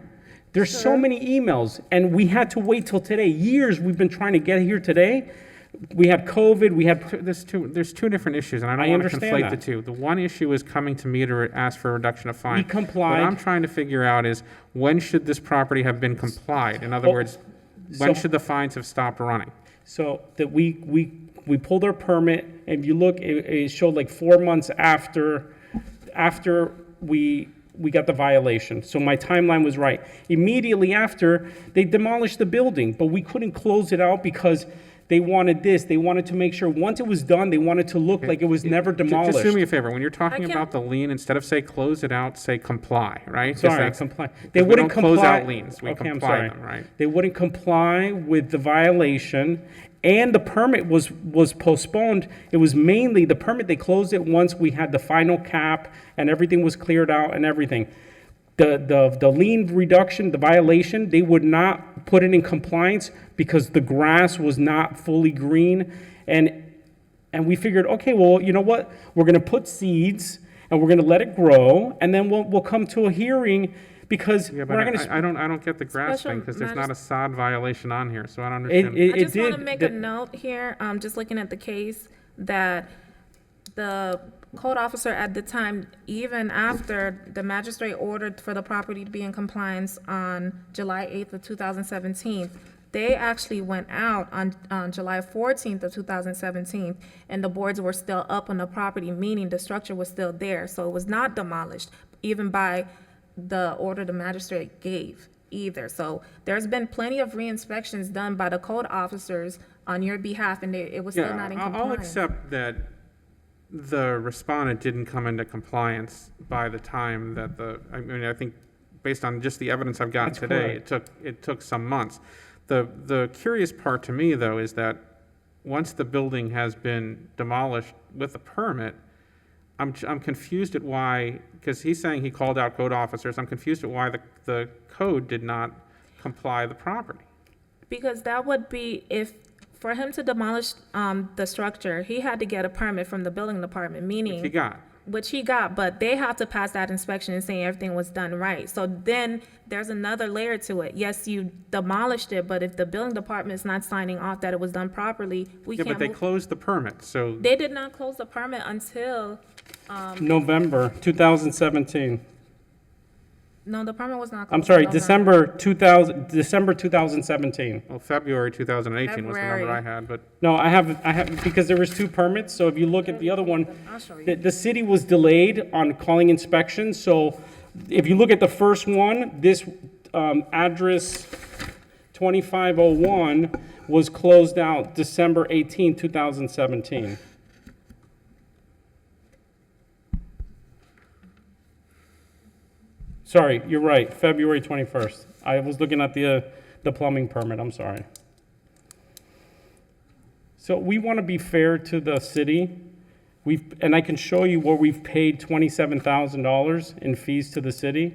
[SPEAKER 7] There's so many emails, and we had to wait till today. Years we've been trying to get here today. We had COVID,
[SPEAKER 1] There's two different issues, and I
[SPEAKER 7] I
[SPEAKER 1] don't want to
[SPEAKER 7] understand
[SPEAKER 1] conflate the
[SPEAKER 7] that.
[SPEAKER 1] two. The one issue is coming to me to ask for a reduction of fine.
[SPEAKER 7] We complied.
[SPEAKER 1] What I'm trying to figure out is, when should this property have been complied? In other
[SPEAKER 7] Well,
[SPEAKER 1] words, when
[SPEAKER 7] so-
[SPEAKER 1] should the fines have stopped running?
[SPEAKER 7] so that we pulled our permit, and if you look, it showed like 4 months after we got the violation. So my timeline was right. Immediately after, they demolished the building, but we couldn't close it out because they wanted this. They wanted to make sure, once it was done, they wanted to look like it was never demolished.
[SPEAKER 1] Just do me a favor, when you're talking
[SPEAKER 3] I can-
[SPEAKER 1] about the lien, instead of say close it out, say comply, right? 'Cause
[SPEAKER 7] Sorry,
[SPEAKER 1] that's-
[SPEAKER 7] comply.
[SPEAKER 1] 'cause
[SPEAKER 7] They
[SPEAKER 1] we
[SPEAKER 7] wouldn't
[SPEAKER 1] don't close
[SPEAKER 7] comply.
[SPEAKER 1] out liens, we
[SPEAKER 7] Okay, I'm
[SPEAKER 1] comply
[SPEAKER 7] sorry.
[SPEAKER 1] them, right?
[SPEAKER 7] They wouldn't comply with the violation, and the permit was postponed. It was mainly, the permit, they closed it once we had the final cap and everything was cleared out and everything. The lien reduction, the violation, they would not put it in compliance because the grass was not fully green. And we figured, okay, well, you know what? We're gonna put seeds and we're gonna let it grow, and then we'll come to a hearing because
[SPEAKER 1] Yeah,
[SPEAKER 7] we're
[SPEAKER 1] but
[SPEAKER 7] not gonna.
[SPEAKER 1] I don't get the grass
[SPEAKER 3] Special
[SPEAKER 1] thing, because there's not a
[SPEAKER 3] magis-
[SPEAKER 1] sod violation on here, so I don't understand.
[SPEAKER 3] I just want to
[SPEAKER 7] did.
[SPEAKER 3] make
[SPEAKER 7] The-
[SPEAKER 3] a note here, just looking at the case, that the code officer at the time, even after the magistrate ordered for the property to be in compliance on July 8th of 2017, They actually went out on July 14th of 2017, and the boards were still up on the property, meaning the structure was still there. So it was not demolished, even by the order the magistrate gave either. So there's been plenty of re-inspections done by the code officers on your behalf, and it was still not in
[SPEAKER 1] Yeah, I'll
[SPEAKER 3] compliance.
[SPEAKER 1] accept that the respondent didn't come into compliance by the time that I think based on just the evidence I've gotten
[SPEAKER 7] That's
[SPEAKER 1] today, it took some months. The curious part to me, though, is that once the building has been demolished with a permit, I'm confused at why, because he's saying he called out code officers, I'm confused at why the code did not comply the property.
[SPEAKER 3] Because that would be, for him to demolish the structure, he had to get a permit from the building department, meaning.
[SPEAKER 1] Which he got.
[SPEAKER 3] But they have to pass that inspection and say everything was done right. So then there's another layer to it. Yes, you demolished it, but if the building department is not signing off that it was done properly, we
[SPEAKER 1] Yeah,
[SPEAKER 3] can't
[SPEAKER 1] but they
[SPEAKER 3] move.
[SPEAKER 1] closed the permit, so.
[SPEAKER 3] They did not close the permit until,
[SPEAKER 7] November 2017.
[SPEAKER 3] no, the permit was not closed.
[SPEAKER 7] I'm sorry,
[SPEAKER 3] until November.
[SPEAKER 7] December 2017.
[SPEAKER 1] Well, February 2018 was the number I
[SPEAKER 3] February.
[SPEAKER 1] had, but
[SPEAKER 7] No, I have, because there was 2 permits, so if you look at the other one,
[SPEAKER 3] I'll show you.
[SPEAKER 7] the city was delayed on calling inspections, so if you look at the first one, this address 2501 was closed out December 18, 2017. Sorry, you're right, February 21st. I was looking at the plumbing permit, I'm sorry. So we want to be fair to the city. And I can show you where we've paid $27,000 in fees to the city.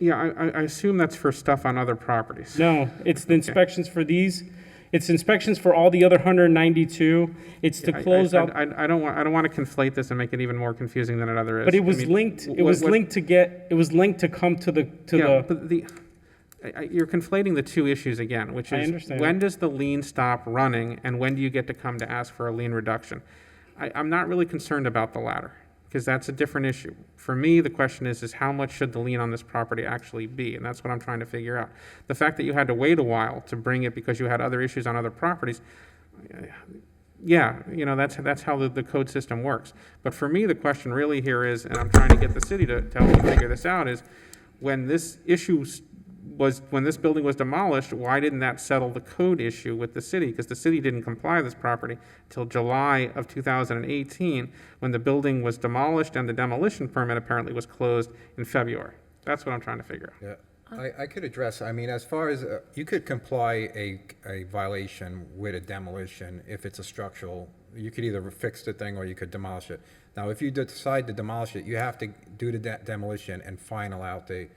[SPEAKER 1] yeah, I assume that's for stuff on other properties.
[SPEAKER 7] No, it's the inspections for these. It's inspections for all the other 192. It's to close out.
[SPEAKER 1] I don't want to conflate this and make it even more confusing than it other is.
[SPEAKER 7] But it
[SPEAKER 1] I
[SPEAKER 7] was
[SPEAKER 1] mean,
[SPEAKER 7] linked, it
[SPEAKER 1] what-
[SPEAKER 7] was
[SPEAKER 1] what-
[SPEAKER 7] linked to get, it was linked to come to the,
[SPEAKER 1] Yeah, but you're conflating the two issues again, which
[SPEAKER 7] I
[SPEAKER 1] is
[SPEAKER 7] understand.
[SPEAKER 1] when does the lien stop running and when do you get to come to ask for a lien reduction? I'm not really concerned about the latter because that's a different issue. For me, the question is how much should the lien on this property actually be? And that's what I'm trying to figure out. The fact that you had to wait a while to bring it because you had other issues on other properties, yeah, that's how the code system works. But for me, the question really here is, and I'm trying to get the city to help me figure this out, is when this when this building was demolished, why didn't that settle the code issue with the city? Because the city didn't comply with this property until July of 2018, when the building was demolished and the demolition permit apparently was closed in February. That's what I'm trying to figure out.
[SPEAKER 8] Yeah, I could address, I mean, as far as, you could comply a violation with a demolition if it's a structural, you could either fix the thing or you could demolish it. Now, if you decide to demolish it, you have to do the demolition and final out the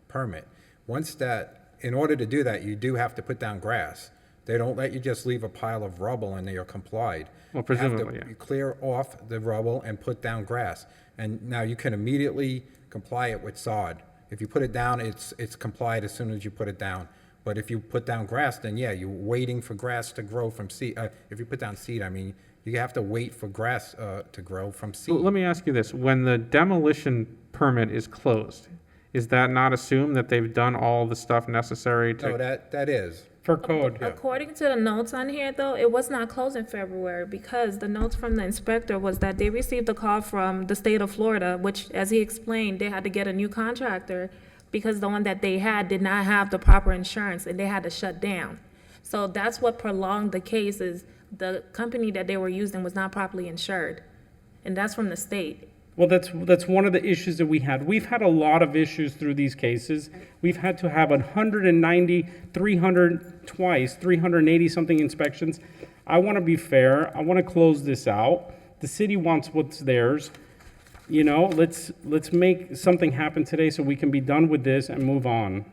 [SPEAKER 8] permit. Once that, in order to do that, you do have to put down grass. They don't let you just leave a pile of rubble and you're complied.
[SPEAKER 1] Well, presumably,
[SPEAKER 8] You have
[SPEAKER 1] yeah.
[SPEAKER 8] to clear off the rubble and put down grass. And now you can immediately comply it with sod. If you put it down, it's complied as soon as you put it down. But if you put down grass, then yeah, you're waiting for grass to grow from seed. If you put down seed, I mean, you have to wait for grass to grow from seed.
[SPEAKER 1] Well, let me ask you this. When the demolition permit is closed, is that not assumed that they've done all the stuff necessary to?
[SPEAKER 8] No, that is.
[SPEAKER 7] For code.
[SPEAKER 3] According to the notes on here, though, it was not closed in February because the notes from the inspector was that they received a call from the state of Florida, which, as he explained, they had to get a new contractor because the one that they had did not have the proper insurance and they had to shut down. So that's what prolonged the case is the company that they were using was not properly insured. And that's from the state.
[SPEAKER 7] Well, that's one of the issues that we had. We've had a lot of issues through these cases. We've had to have 190, 300 twice, 380 something inspections. I want to be fair. I want to close this out. The city wants what's theirs. You know, let's make something happen today so we can be done with this and move on.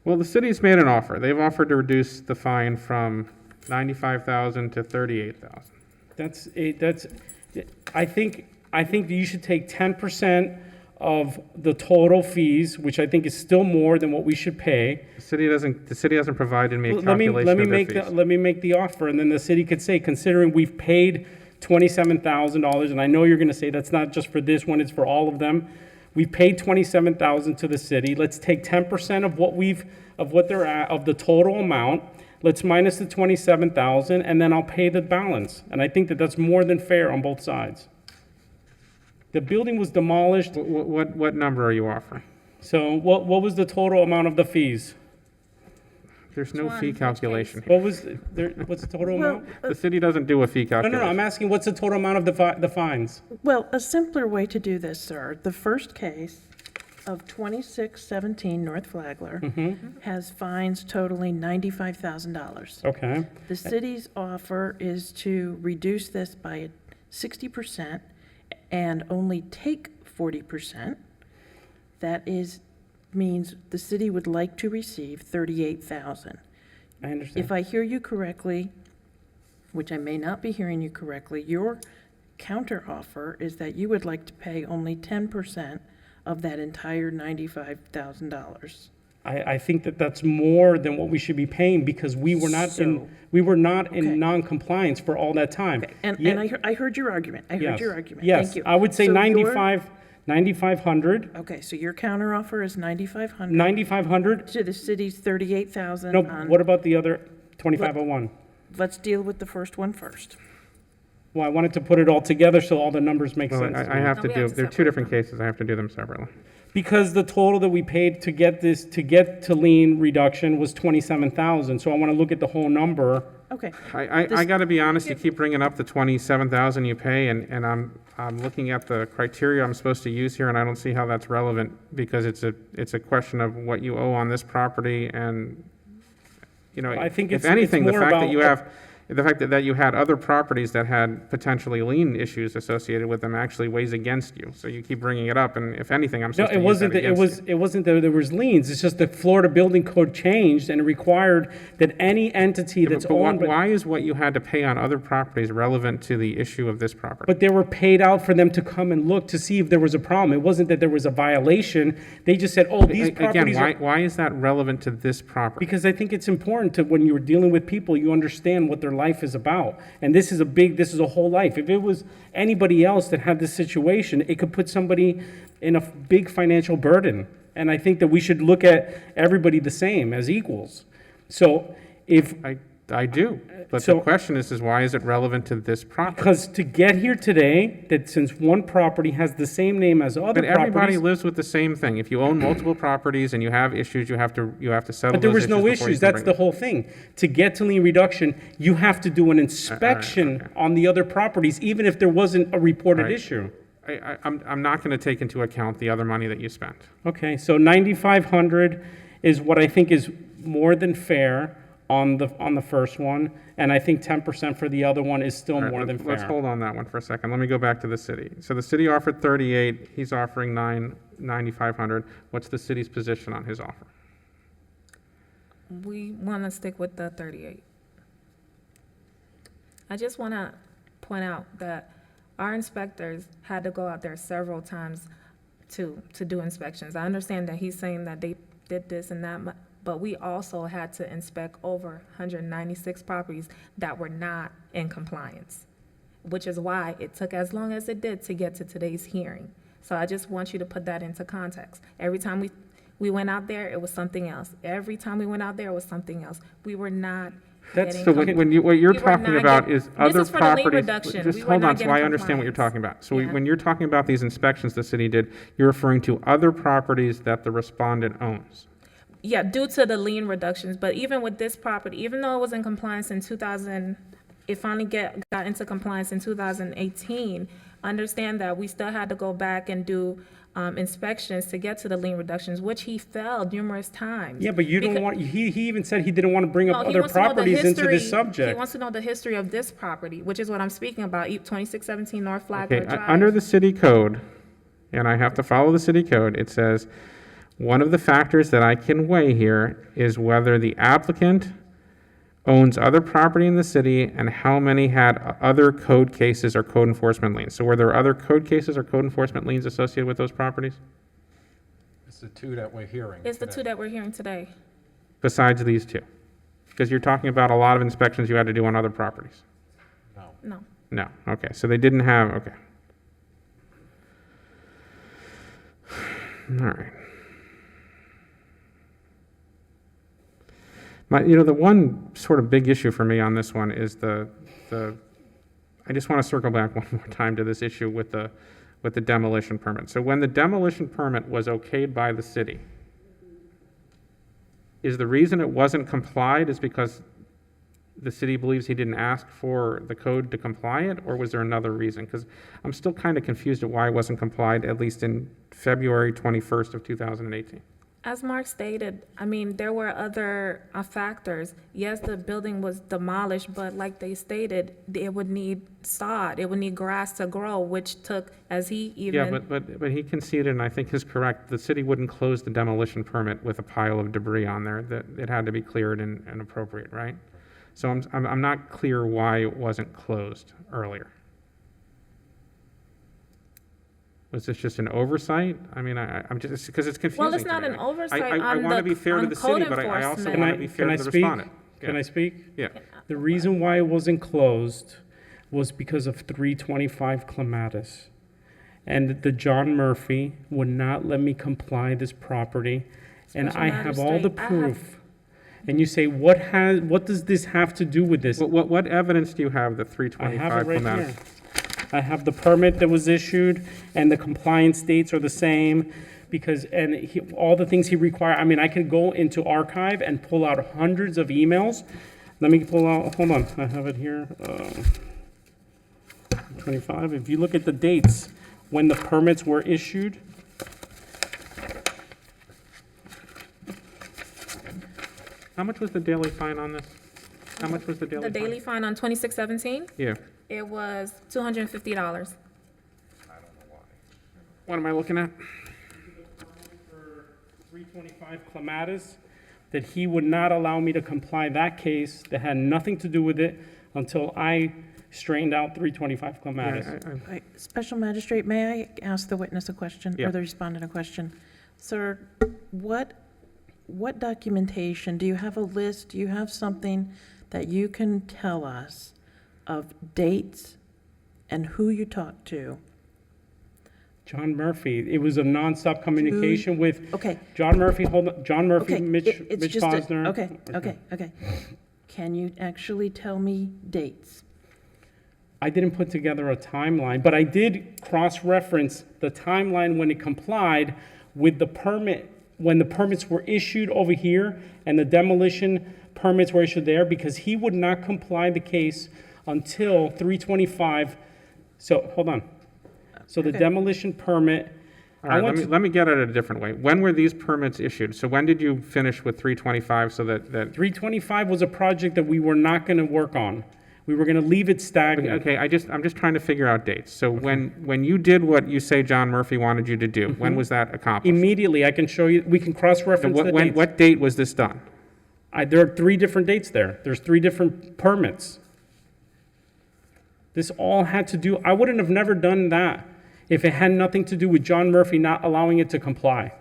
[SPEAKER 1] Well, the city's made an offer. They've offered to reduce the fine from $95,000 to $38,000.
[SPEAKER 7] I think that you should take 10% of the total fees, which I think is still more than what we should pay.
[SPEAKER 1] The city hasn't provided me a
[SPEAKER 7] Let
[SPEAKER 1] calculation of their
[SPEAKER 7] me
[SPEAKER 1] fees.
[SPEAKER 7] let me make the offer, and then the city could say, considering we've paid $27,000, and I know you're gonna say that's not just for this one, it's for all of them. We've paid 27,000 to the city. Let's take 10% of what they're at, of the total amount. Let's minus the 27,000, and then I'll pay the balance. And I think that that's more than fair on both sides. The building was demolished,
[SPEAKER 1] What number are you offering?
[SPEAKER 7] so what was the total amount of the fees?
[SPEAKER 1] There's no
[SPEAKER 3] Which one?
[SPEAKER 1] fee
[SPEAKER 3] Which
[SPEAKER 1] calculation.
[SPEAKER 7] What's the total
[SPEAKER 6] Well,
[SPEAKER 7] amount?
[SPEAKER 1] The city doesn't do a fee
[SPEAKER 7] No,
[SPEAKER 1] calculation.
[SPEAKER 7] I'm asking, what's the total amount of the fines?
[SPEAKER 6] well, a simpler way to do this, sir, the first case of 2617 North Flagler has fines totaling $95,000.
[SPEAKER 7] Okay,
[SPEAKER 6] The city's offer is to reduce this by 60% and only take 40%. That means the city would like to receive $38,000.
[SPEAKER 7] I understand.
[SPEAKER 6] If I hear you correctly, which I may not be hearing you correctly, your counteroffer is that you would like to pay only 10% of that entire $95,000.
[SPEAKER 7] I think that that's more than what we should be paying because we were not
[SPEAKER 6] So-
[SPEAKER 7] in
[SPEAKER 6] Okay.
[SPEAKER 7] non-compliance for all that time.
[SPEAKER 6] Okay, and
[SPEAKER 7] Yeah,
[SPEAKER 6] I heard your argument. I heard
[SPEAKER 7] yes,
[SPEAKER 6] your argument.
[SPEAKER 7] yes.
[SPEAKER 6] Thank you.
[SPEAKER 7] I would say
[SPEAKER 6] So your-
[SPEAKER 7] 9,500,
[SPEAKER 6] Okay, so your counteroffer is 9,500
[SPEAKER 7] 9,500?
[SPEAKER 6] to the city's 38,000
[SPEAKER 7] No,
[SPEAKER 6] on.
[SPEAKER 7] what about the other 2,501?
[SPEAKER 6] Let's deal with the first one first.
[SPEAKER 7] Well, I wanted to put it all together so all the numbers make
[SPEAKER 1] Well,
[SPEAKER 7] sense. to
[SPEAKER 1] I
[SPEAKER 7] me.
[SPEAKER 1] have
[SPEAKER 3] No,
[SPEAKER 1] to
[SPEAKER 3] we
[SPEAKER 1] do,
[SPEAKER 3] have to
[SPEAKER 1] they're two
[SPEAKER 3] separate
[SPEAKER 1] different
[SPEAKER 3] them.
[SPEAKER 1] cases. I have to do them separately.
[SPEAKER 7] Because the total that we paid to get to lien reduction was 27,000, so I want to look at the whole number.
[SPEAKER 6] Okay,
[SPEAKER 1] I
[SPEAKER 6] This-
[SPEAKER 1] gotta be honest, you keep bringing up the 27,000 you pay, and I'm looking at the criteria I'm supposed to use here, and I don't see how that's relevant, because it's a question of what you owe on this property, and, you know,
[SPEAKER 7] I think
[SPEAKER 1] if
[SPEAKER 7] it's
[SPEAKER 1] anything, the
[SPEAKER 7] more
[SPEAKER 1] fact that
[SPEAKER 7] about
[SPEAKER 1] you have, the fact that you had other properties that had potentially lien issues associated with them actually weighs against you, so you keep bringing it up, and if anything, I'm
[SPEAKER 7] No,
[SPEAKER 1] supposed to
[SPEAKER 7] it
[SPEAKER 1] use
[SPEAKER 7] wasn't,
[SPEAKER 1] that
[SPEAKER 7] that-
[SPEAKER 1] against you.
[SPEAKER 7] it wasn't that there was liens, it's just the Florida Building Code changed and it required that any entity
[SPEAKER 1] Yeah,
[SPEAKER 7] that's
[SPEAKER 1] but why,
[SPEAKER 7] owned by.
[SPEAKER 1] why is what you had to pay on other properties relevant to the issue of this property?
[SPEAKER 7] But they were paid out for them to come and look to see if there was a problem. It wasn't that there was a violation. They just said, oh, these
[SPEAKER 1] Again,
[SPEAKER 7] properties are.
[SPEAKER 1] why is that relevant to this property?
[SPEAKER 7] Because I think it's important to, when you're dealing with people, you understand what their life is about. And this is a whole life. If it was anybody else that had this situation, it could put somebody in a big financial burden. And I think that we should look at everybody the same, as equals. So if,
[SPEAKER 1] I do, but the
[SPEAKER 7] So-
[SPEAKER 1] question is why is it relevant to this property?
[SPEAKER 7] because to get here today, that since one property has the same name as other
[SPEAKER 1] But everybody
[SPEAKER 7] properties.
[SPEAKER 1] lives with the same thing. If you own multiple properties and you have issues, you have to settle
[SPEAKER 7] But there
[SPEAKER 1] those
[SPEAKER 7] was no
[SPEAKER 1] before you
[SPEAKER 7] issues,
[SPEAKER 1] can
[SPEAKER 7] that's
[SPEAKER 1] bring
[SPEAKER 7] the
[SPEAKER 1] them.
[SPEAKER 7] whole thing. To get to lien reduction, you have to do an inspection
[SPEAKER 1] okay.
[SPEAKER 7] on the other properties, even if there wasn't a reported
[SPEAKER 1] Right.
[SPEAKER 7] issue.
[SPEAKER 1] I'm not gonna take into account the other money that you spent.
[SPEAKER 7] Okay, so 9,500 is what I think is more than fair on the first one, and I think 10% for the other one is still
[SPEAKER 1] All right,
[SPEAKER 7] more than
[SPEAKER 1] Let's
[SPEAKER 7] fair.
[SPEAKER 1] hold on that one for a second. Let me go back to the city. So the city offered 38, he's offering 9,500. What's the city's position on his offer?
[SPEAKER 3] We want to stick with the 38. I just want to point out that our inspectors had to go out there several times to do inspections. I understand that he's saying that they did this and that, but we also had to inspect over 196 properties that were not in compliance, which is why it took as long as it did to get to today's hearing. So I just want you to put that into context. Every time we went out there, it was something else. Every time we went out there, it was something else. We were not
[SPEAKER 7] That's-
[SPEAKER 3] getting.
[SPEAKER 1] So what you're
[SPEAKER 3] we were
[SPEAKER 1] talking
[SPEAKER 3] not
[SPEAKER 1] about
[SPEAKER 3] getting-
[SPEAKER 1] is
[SPEAKER 3] this
[SPEAKER 1] other
[SPEAKER 3] is for the lien
[SPEAKER 1] properties.
[SPEAKER 3] reduction.
[SPEAKER 1] Just
[SPEAKER 3] We were
[SPEAKER 1] hold
[SPEAKER 3] not
[SPEAKER 1] on, so
[SPEAKER 3] getting
[SPEAKER 1] I understand what you're talking
[SPEAKER 3] compliance.
[SPEAKER 1] about. So
[SPEAKER 3] Yeah.
[SPEAKER 1] when you're talking about these inspections the city did, you're referring to other properties that the respondent owns.
[SPEAKER 3] Yeah, due to the lien reductions, but even with this property, even though it was in compliance in 2000, it finally got into compliance in 2018, understand that we still had to go back and do inspections to get to the lien reductions, which he failed numerous times.
[SPEAKER 7] Yeah, but you don't
[SPEAKER 3] Because-
[SPEAKER 7] want, he even said he didn't want to bring
[SPEAKER 3] No,
[SPEAKER 7] up
[SPEAKER 3] he
[SPEAKER 7] other
[SPEAKER 3] wants to know the
[SPEAKER 7] properties into
[SPEAKER 3] history-
[SPEAKER 7] this
[SPEAKER 3] He
[SPEAKER 7] subject.
[SPEAKER 3] wants to know the history of this property, which is what I'm speaking about, 2617 North Flagler
[SPEAKER 1] Okay,
[SPEAKER 3] Drive.
[SPEAKER 1] under the city code, and I have to follow the city code, it says, one of the factors that I can weigh here is whether the applicant owns other property in the city and how many had other code cases or code enforcement liens. So were there other code cases or code enforcement liens associated with those properties
[SPEAKER 8] It's the two that we're hearing.
[SPEAKER 3] It's the
[SPEAKER 8] today.
[SPEAKER 3] two that we're hearing today.
[SPEAKER 1] besides these two? Because you're talking about a lot of inspections you had to do on other properties.
[SPEAKER 3] No.
[SPEAKER 1] No, okay, so they didn't have, okay. All right. The one sort of big issue for me on this one is I just want to circle back one more time to this issue with the demolition permit. So when the demolition permit was okayed by the city, is the reason it wasn't complied is because the city believes he didn't ask for the code to comply it, or was there another reason? Because I'm still kind of confused at why it wasn't complied, at least in February 21st of 2018.
[SPEAKER 3] As Mark stated, I mean, there were other factors. Yes, the building was demolished, but like they stated, it would need sod, it would need grass to grow, which took, as he even.
[SPEAKER 1] Yeah, but he conceded, and I think he's correct, the city wouldn't close the demolition permit with a pile of debris on there, that it had to be cleared and appropriate, right? So I'm not clear why it wasn't closed earlier. Was this just an oversight? I mean, I'm just, because it's confusing.
[SPEAKER 3] Well, it's
[SPEAKER 1] to
[SPEAKER 3] not
[SPEAKER 1] me.
[SPEAKER 3] an oversight
[SPEAKER 1] I want to be fair to the city, but I also
[SPEAKER 3] enforcement.
[SPEAKER 1] want to be fair to the respondent.
[SPEAKER 7] Can I speak?
[SPEAKER 1] Yeah.
[SPEAKER 7] The reason why it wasn't closed was because of 325 Clematis. And the John Murphy would not let me comply this property, and
[SPEAKER 3] Special
[SPEAKER 7] I have all the
[SPEAKER 3] magistrate, I have-
[SPEAKER 7] proof. And you say, what does this have to do with this?
[SPEAKER 1] What evidence do you have that
[SPEAKER 7] I
[SPEAKER 1] 325
[SPEAKER 7] have it right
[SPEAKER 1] Clematis?
[SPEAKER 7] here. I have the permit that was issued, and the compliance dates are the same, because, all the things he required, I mean, I can go into archive and pull out hundreds of emails. Let me pull out, hold on, I have it here. 25, if you look at the dates, when the permits were issued,
[SPEAKER 1] How much was the daily fine on this? How much was the daily
[SPEAKER 3] The
[SPEAKER 1] fine?
[SPEAKER 3] daily fine on 2617,
[SPEAKER 1] Yeah.
[SPEAKER 3] it was $250.
[SPEAKER 1] What am I looking at?
[SPEAKER 7] for 325 Clematis, that he would not allow me to comply that case that had nothing to do with it until I straightened out 325 Clematis.
[SPEAKER 1] Yeah,
[SPEAKER 6] Right. Special Magistrate, may I ask the witness a question
[SPEAKER 1] Yeah.
[SPEAKER 6] or the respondent a question? Sir, what documentation, do you have a list, do you have something that you can tell us of dates and who you talked to?
[SPEAKER 7] John Murphy, it was a nonstop communication with
[SPEAKER 6] Okay,
[SPEAKER 7] John Murphy, hold on, John Murphy,
[SPEAKER 6] okay.
[SPEAKER 7] Mitch
[SPEAKER 6] It's just a-
[SPEAKER 7] Posner.
[SPEAKER 6] Okay. Can you actually tell me dates?
[SPEAKER 7] I didn't put together a timeline, but I did cross-reference the timeline when it complied with the permit, when the permits were issued over here and the demolition permits were issued there, because he would not comply the case until 325. So, hold on. So the
[SPEAKER 6] Okay.
[SPEAKER 7] demolition permit,
[SPEAKER 1] All
[SPEAKER 7] I
[SPEAKER 1] right,
[SPEAKER 7] went to,
[SPEAKER 1] let me get at it a different way. When were these permits issued? So when did you finish with 325 so that
[SPEAKER 7] 325 was a project that we were not going to work on. We were going to leave it stagnant.
[SPEAKER 1] okay, I'm just trying to figure out dates. So when you did what you say John Murphy wanted you to do, when was that accomplished?
[SPEAKER 7] Immediately, I can show you, we can
[SPEAKER 1] So
[SPEAKER 7] cross-reference the dates.
[SPEAKER 1] what date was this done?
[SPEAKER 7] There are 3 different dates there. There's 3 different permits. This all had to do, I wouldn't have never done that if it had nothing to do with John Murphy not allowing it to comply.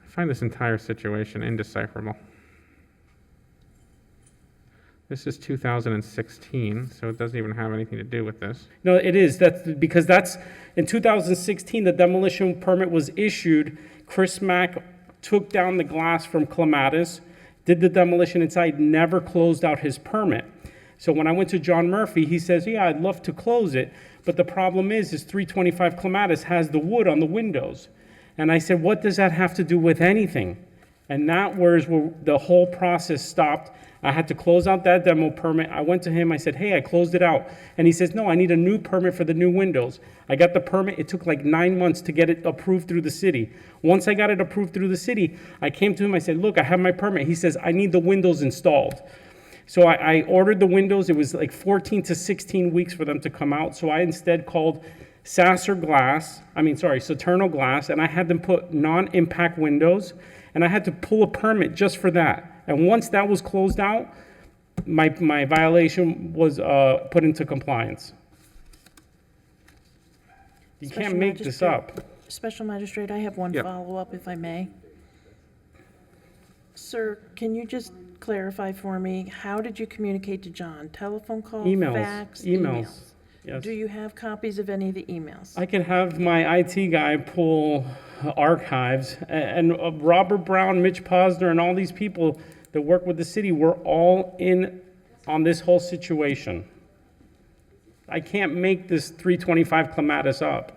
[SPEAKER 1] I find this entire situation indecipherable. This is 2016, so it doesn't even have anything to do with this.
[SPEAKER 7] No, it is. Because in 2016, the demolition permit was issued. Chris Mack took down the glass from Clematis, did the demolition inside, never closed out his permit. So when I went to John Murphy, he says, yeah, I'd love to close it, but the problem is 325 Clematis has the wood on the windows. And I said, what does that have to do with anything? And that was where the whole process stopped. I had to close out that demo permit. I went to him, I said, hey, I closed it out. And he says, no, I need a new permit for the new windows. I got the permit, it took like 9 months to get it approved through the city. Once I got it approved through the city, I came to him, I said, look, I have my permit. He says, I need the windows installed. So I ordered the windows, it was like 14 to 16 weeks for them to come out. So I instead called Saturno Glass, and I had them put non-impact windows, and I had to pull a permit just for that. And once that was closed out, my violation was put into compliance. You
[SPEAKER 6] Special
[SPEAKER 7] can't make this
[SPEAKER 6] Magistrate.
[SPEAKER 7] up.
[SPEAKER 6] Special Magistrate, I have one
[SPEAKER 1] Yep.
[SPEAKER 6] follow-up, if I may. Sir, can you just clarify for me, how did you communicate to John? Telephone call,
[SPEAKER 7] Emails,
[SPEAKER 6] fax?
[SPEAKER 7] emails. Yes.
[SPEAKER 6] Do you have copies of any of the emails?
[SPEAKER 7] I could have my IT guy pull archives, and Robert Brown, Mitch Posner, and all these people that work with the city were all in on this whole situation. I can't make this 325 Clematis up.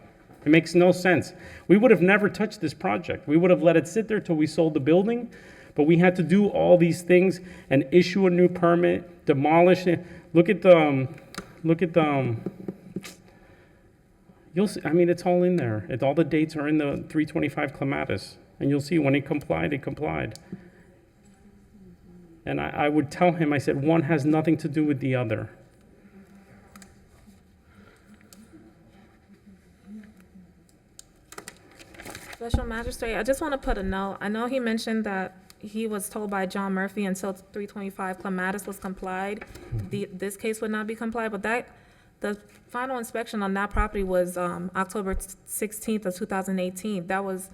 [SPEAKER 7] It makes no sense. We would have never touched this project. We would have let it sit there till we sold the building, but we had to do all these things and issue a new permit, demolish it. Look at the, you'll see, I mean, it's all in there. All the dates are in the 325 Clematis, and you'll see when it complied, it complied. And I would tell him, I said, one has nothing to do with the other.
[SPEAKER 3] Special Magistrate, I just want to put a note. I know he mentioned that he was told by John Murphy until 325 Clematis was complied, this case would not be complied, but the final inspection on that property was October 16th of 2018. That was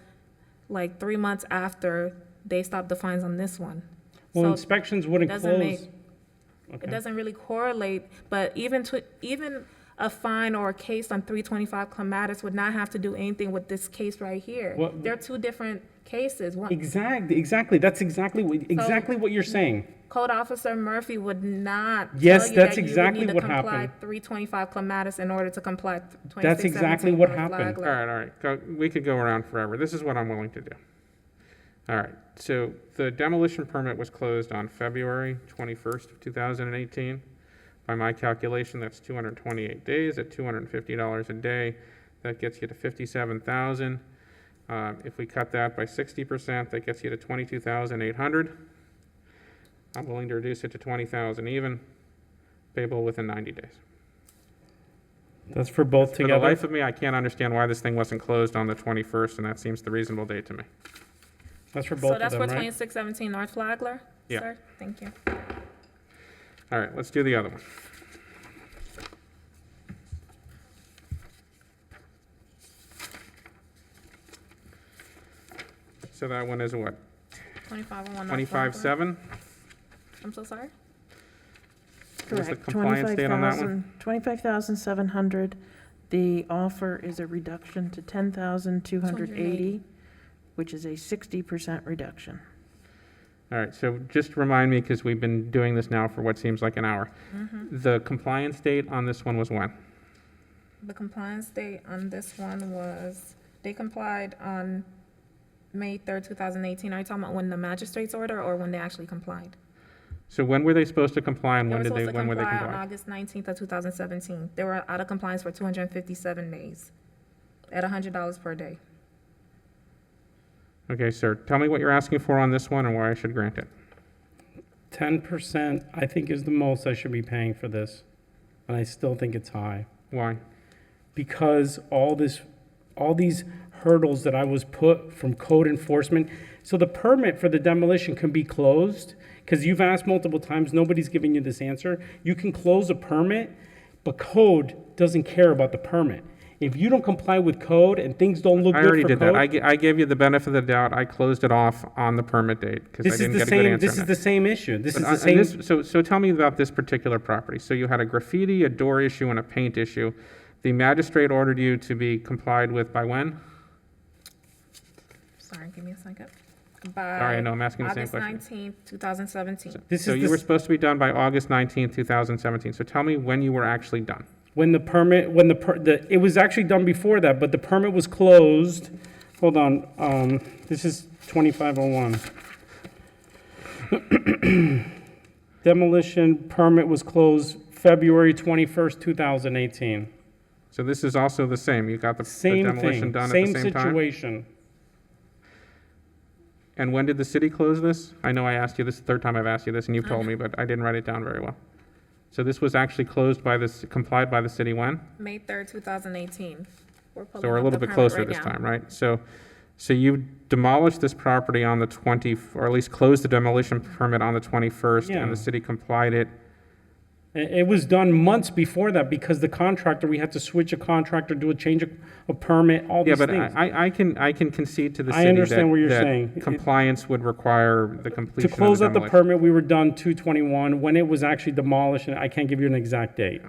[SPEAKER 3] like 3 months after they stopped the fines on this one.
[SPEAKER 7] Well,
[SPEAKER 3] So
[SPEAKER 7] inspections wouldn't
[SPEAKER 3] doesn't
[SPEAKER 7] close.
[SPEAKER 3] It
[SPEAKER 7] Okay.
[SPEAKER 3] doesn't really correlate, but even a fine or a case on 325 Clematis would not have to do anything with this case right here.
[SPEAKER 7] Well-
[SPEAKER 3] They're two different cases. One,
[SPEAKER 7] Exactly. That's exactly what you're saying.
[SPEAKER 3] Code Officer Murphy would not
[SPEAKER 7] Yes,
[SPEAKER 3] tell you
[SPEAKER 7] that's
[SPEAKER 3] that you would
[SPEAKER 7] exactly
[SPEAKER 3] need to
[SPEAKER 7] what
[SPEAKER 3] comply
[SPEAKER 7] happened.
[SPEAKER 3] 325 Clematis in order to comply
[SPEAKER 7] That's
[SPEAKER 3] 2617
[SPEAKER 7] exactly what
[SPEAKER 3] North
[SPEAKER 7] happened.
[SPEAKER 3] Flagler.
[SPEAKER 1] All right. We could go around forever. This is what I'm willing to do. All right, so the demolition permit was closed on February 21st of 2018. By my calculation, that's 228 days at $250 a day. That gets you to 57,000. If we cut that by 60%, that gets you to 22,800. I'm willing to reduce it to 20,000 even, payable within 90 days.
[SPEAKER 7] That's for both
[SPEAKER 1] For the
[SPEAKER 7] together?
[SPEAKER 1] life of me, I can't understand why this thing wasn't closed on the 21st, and that seems the reasonable date to me.
[SPEAKER 7] That's for
[SPEAKER 3] So
[SPEAKER 7] both of
[SPEAKER 3] that's
[SPEAKER 7] them,
[SPEAKER 3] for
[SPEAKER 7] right?
[SPEAKER 3] 2617 North Flagler?
[SPEAKER 1] Yeah.
[SPEAKER 3] Sir, thank you.
[SPEAKER 1] All right, let's do the other one. So that one is what,
[SPEAKER 3] 2501 North Flagler?
[SPEAKER 1] 25.7?
[SPEAKER 3] I'm so sorry?
[SPEAKER 1] What's the
[SPEAKER 6] Correct.
[SPEAKER 1] compliance date on that one?
[SPEAKER 6] 25,700. The offer is a reduction to 10,280, which is a 60% reduction.
[SPEAKER 1] All right, so just remind me, because we've been doing this now for what seems like an hour. The compliance date on this one was when?
[SPEAKER 3] The compliance date on this one was, they complied on May 3rd, 2018. Are you talking about when the magistrate's order or when they actually complied?
[SPEAKER 1] So when were they supposed to comply and
[SPEAKER 3] They
[SPEAKER 1] when
[SPEAKER 3] were
[SPEAKER 1] did they,
[SPEAKER 3] supposed to
[SPEAKER 1] when were they
[SPEAKER 3] comply on
[SPEAKER 1] comply?
[SPEAKER 3] August 19th of 2017. They were out of compliance for 257 days at $100 per day.
[SPEAKER 1] Okay, sir, tell me what you're asking for on this one and why I should grant it.
[SPEAKER 7] 10%, I think, is the most I should be paying for this. And I still think it's high.
[SPEAKER 1] Why?
[SPEAKER 7] Because all these hurdles that I was put from code enforcement. So the permit for the demolition can be closed, because you've asked multiple times, nobody's giving you this answer. You can close a permit, but code doesn't care about the permit. If you don't comply with code and things don't look
[SPEAKER 1] I
[SPEAKER 7] good
[SPEAKER 1] already
[SPEAKER 7] for
[SPEAKER 1] did that.
[SPEAKER 7] code.
[SPEAKER 1] I gave you the benefit of the doubt. I closed it off on the permit date because I
[SPEAKER 7] This is
[SPEAKER 1] didn't
[SPEAKER 7] the
[SPEAKER 1] get a good
[SPEAKER 7] same,
[SPEAKER 1] answer
[SPEAKER 7] this
[SPEAKER 1] on
[SPEAKER 7] is
[SPEAKER 1] that.
[SPEAKER 7] the same issue. This
[SPEAKER 1] But
[SPEAKER 7] is
[SPEAKER 1] on-
[SPEAKER 7] the
[SPEAKER 1] on
[SPEAKER 7] same.
[SPEAKER 1] this- So tell me about this particular property. So you had a graffiti, a door issue, and a paint issue. The magistrate ordered you to be complied with by when?
[SPEAKER 3] Sorry, give me a second.
[SPEAKER 1] Sorry, I know, I'm asking the same
[SPEAKER 3] August
[SPEAKER 1] question.
[SPEAKER 3] 19th, 2017.
[SPEAKER 7] This
[SPEAKER 1] So
[SPEAKER 7] is
[SPEAKER 1] you
[SPEAKER 7] the
[SPEAKER 1] were
[SPEAKER 7] s-
[SPEAKER 1] supposed to be done by August 19th, 2017. So tell me when you were actually done.
[SPEAKER 7] When the permit, it was actually done before that, but the permit was closed. Hold on, this is 2501. Demolition permit was closed February 21st, 2018.
[SPEAKER 1] So this is also the same. You got the
[SPEAKER 7] Same
[SPEAKER 1] demolition
[SPEAKER 7] thing,
[SPEAKER 1] done at the
[SPEAKER 7] same
[SPEAKER 1] same time?
[SPEAKER 7] situation.
[SPEAKER 1] And when did the city close this? I know I asked you this, the third time I've asked you this, and you've told me, but I didn't write it down very well. So this was actually closed by this, complied by the city when?
[SPEAKER 3] May 3rd, 2018.
[SPEAKER 1] So we're a little bit closer this time, right? So you demolished this property on the or at least closed the demolition permit on the 21st, and
[SPEAKER 7] Yeah.
[SPEAKER 1] the city complied it.
[SPEAKER 7] It was done months before that because the contractor, we had to switch a contractor, do a change of permit, all
[SPEAKER 1] Yeah,
[SPEAKER 7] these
[SPEAKER 1] but
[SPEAKER 7] things.
[SPEAKER 1] I can concede to the
[SPEAKER 7] I
[SPEAKER 1] city
[SPEAKER 7] understand what you're
[SPEAKER 1] that
[SPEAKER 7] saying.
[SPEAKER 1] compliance would require the
[SPEAKER 7] To
[SPEAKER 1] completion of
[SPEAKER 7] close
[SPEAKER 1] the
[SPEAKER 7] out the
[SPEAKER 1] demolition.
[SPEAKER 7] permit, we were done 2/21. When it was actually demolished, and I can't give you an exact date.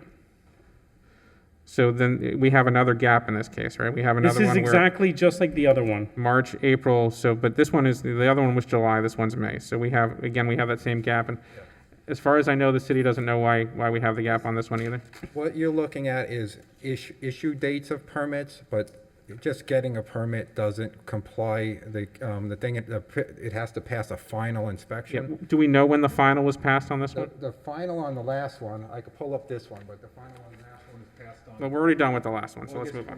[SPEAKER 1] So then we have another gap in this case, right? We have
[SPEAKER 7] This
[SPEAKER 1] another
[SPEAKER 7] is
[SPEAKER 1] one where
[SPEAKER 7] exactly just like the other one.
[SPEAKER 1] March, April, so, but this one is, the other one was July, this one's May. So we have, again, we have that same gap. And as far as I know, the city doesn't know why we have the gap on this one either.
[SPEAKER 8] What you're looking at is issue dates of permits, but just getting a permit doesn't comply. The thing, it has to pass a final
[SPEAKER 1] Yeah,
[SPEAKER 8] inspection.
[SPEAKER 1] do we know when the final was passed on this one?
[SPEAKER 8] The final on the last one, I could pull up this one, but the final on the last one is passed on
[SPEAKER 1] Well, we're already done with the last one, so let's
[SPEAKER 8] August
[SPEAKER 1] move on.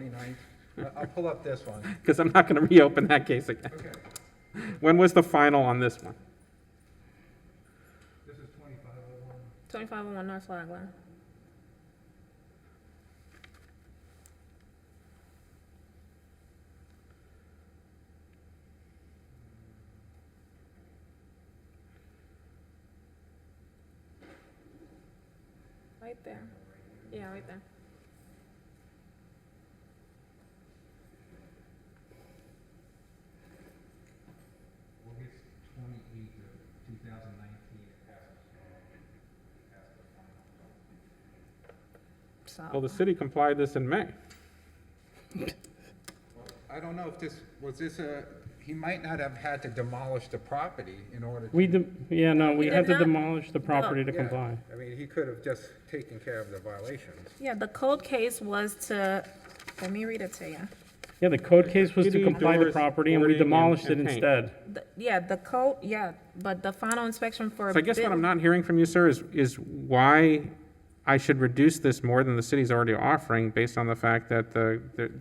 [SPEAKER 8] 29th. I'll pull up this one.
[SPEAKER 1] Because I'm not going to reopen that case again.
[SPEAKER 8] Okay.
[SPEAKER 1] When was the final on this one?
[SPEAKER 8] This is 2501.
[SPEAKER 3] 2501 North Flagler. Right there. Yeah, right there.
[SPEAKER 8] August 28th of 2019, it passes.
[SPEAKER 3] So,
[SPEAKER 1] Well, the city complied this in May.
[SPEAKER 8] I don't know if was this he might not have had to demolish the property in order to.
[SPEAKER 7] We
[SPEAKER 3] He
[SPEAKER 7] had
[SPEAKER 3] did
[SPEAKER 7] to
[SPEAKER 3] not.
[SPEAKER 7] demolish the property to
[SPEAKER 8] Yeah,
[SPEAKER 7] comply.
[SPEAKER 8] I mean, he could have just taken care of the violations.
[SPEAKER 3] yeah, the code case was to, let me read it to you.
[SPEAKER 7] Yeah, the code case was to
[SPEAKER 1] City
[SPEAKER 7] comply the
[SPEAKER 1] doors,
[SPEAKER 7] property, and we
[SPEAKER 1] boarding, and-
[SPEAKER 7] demolished it
[SPEAKER 1] and paint.
[SPEAKER 7] instead.
[SPEAKER 3] Yeah, the code, yeah, but the final inspection for.
[SPEAKER 1] So I guess what
[SPEAKER 3] bid-
[SPEAKER 1] I'm not hearing from you, sir, is why I should reduce this more than the city's already offering based on the fact that there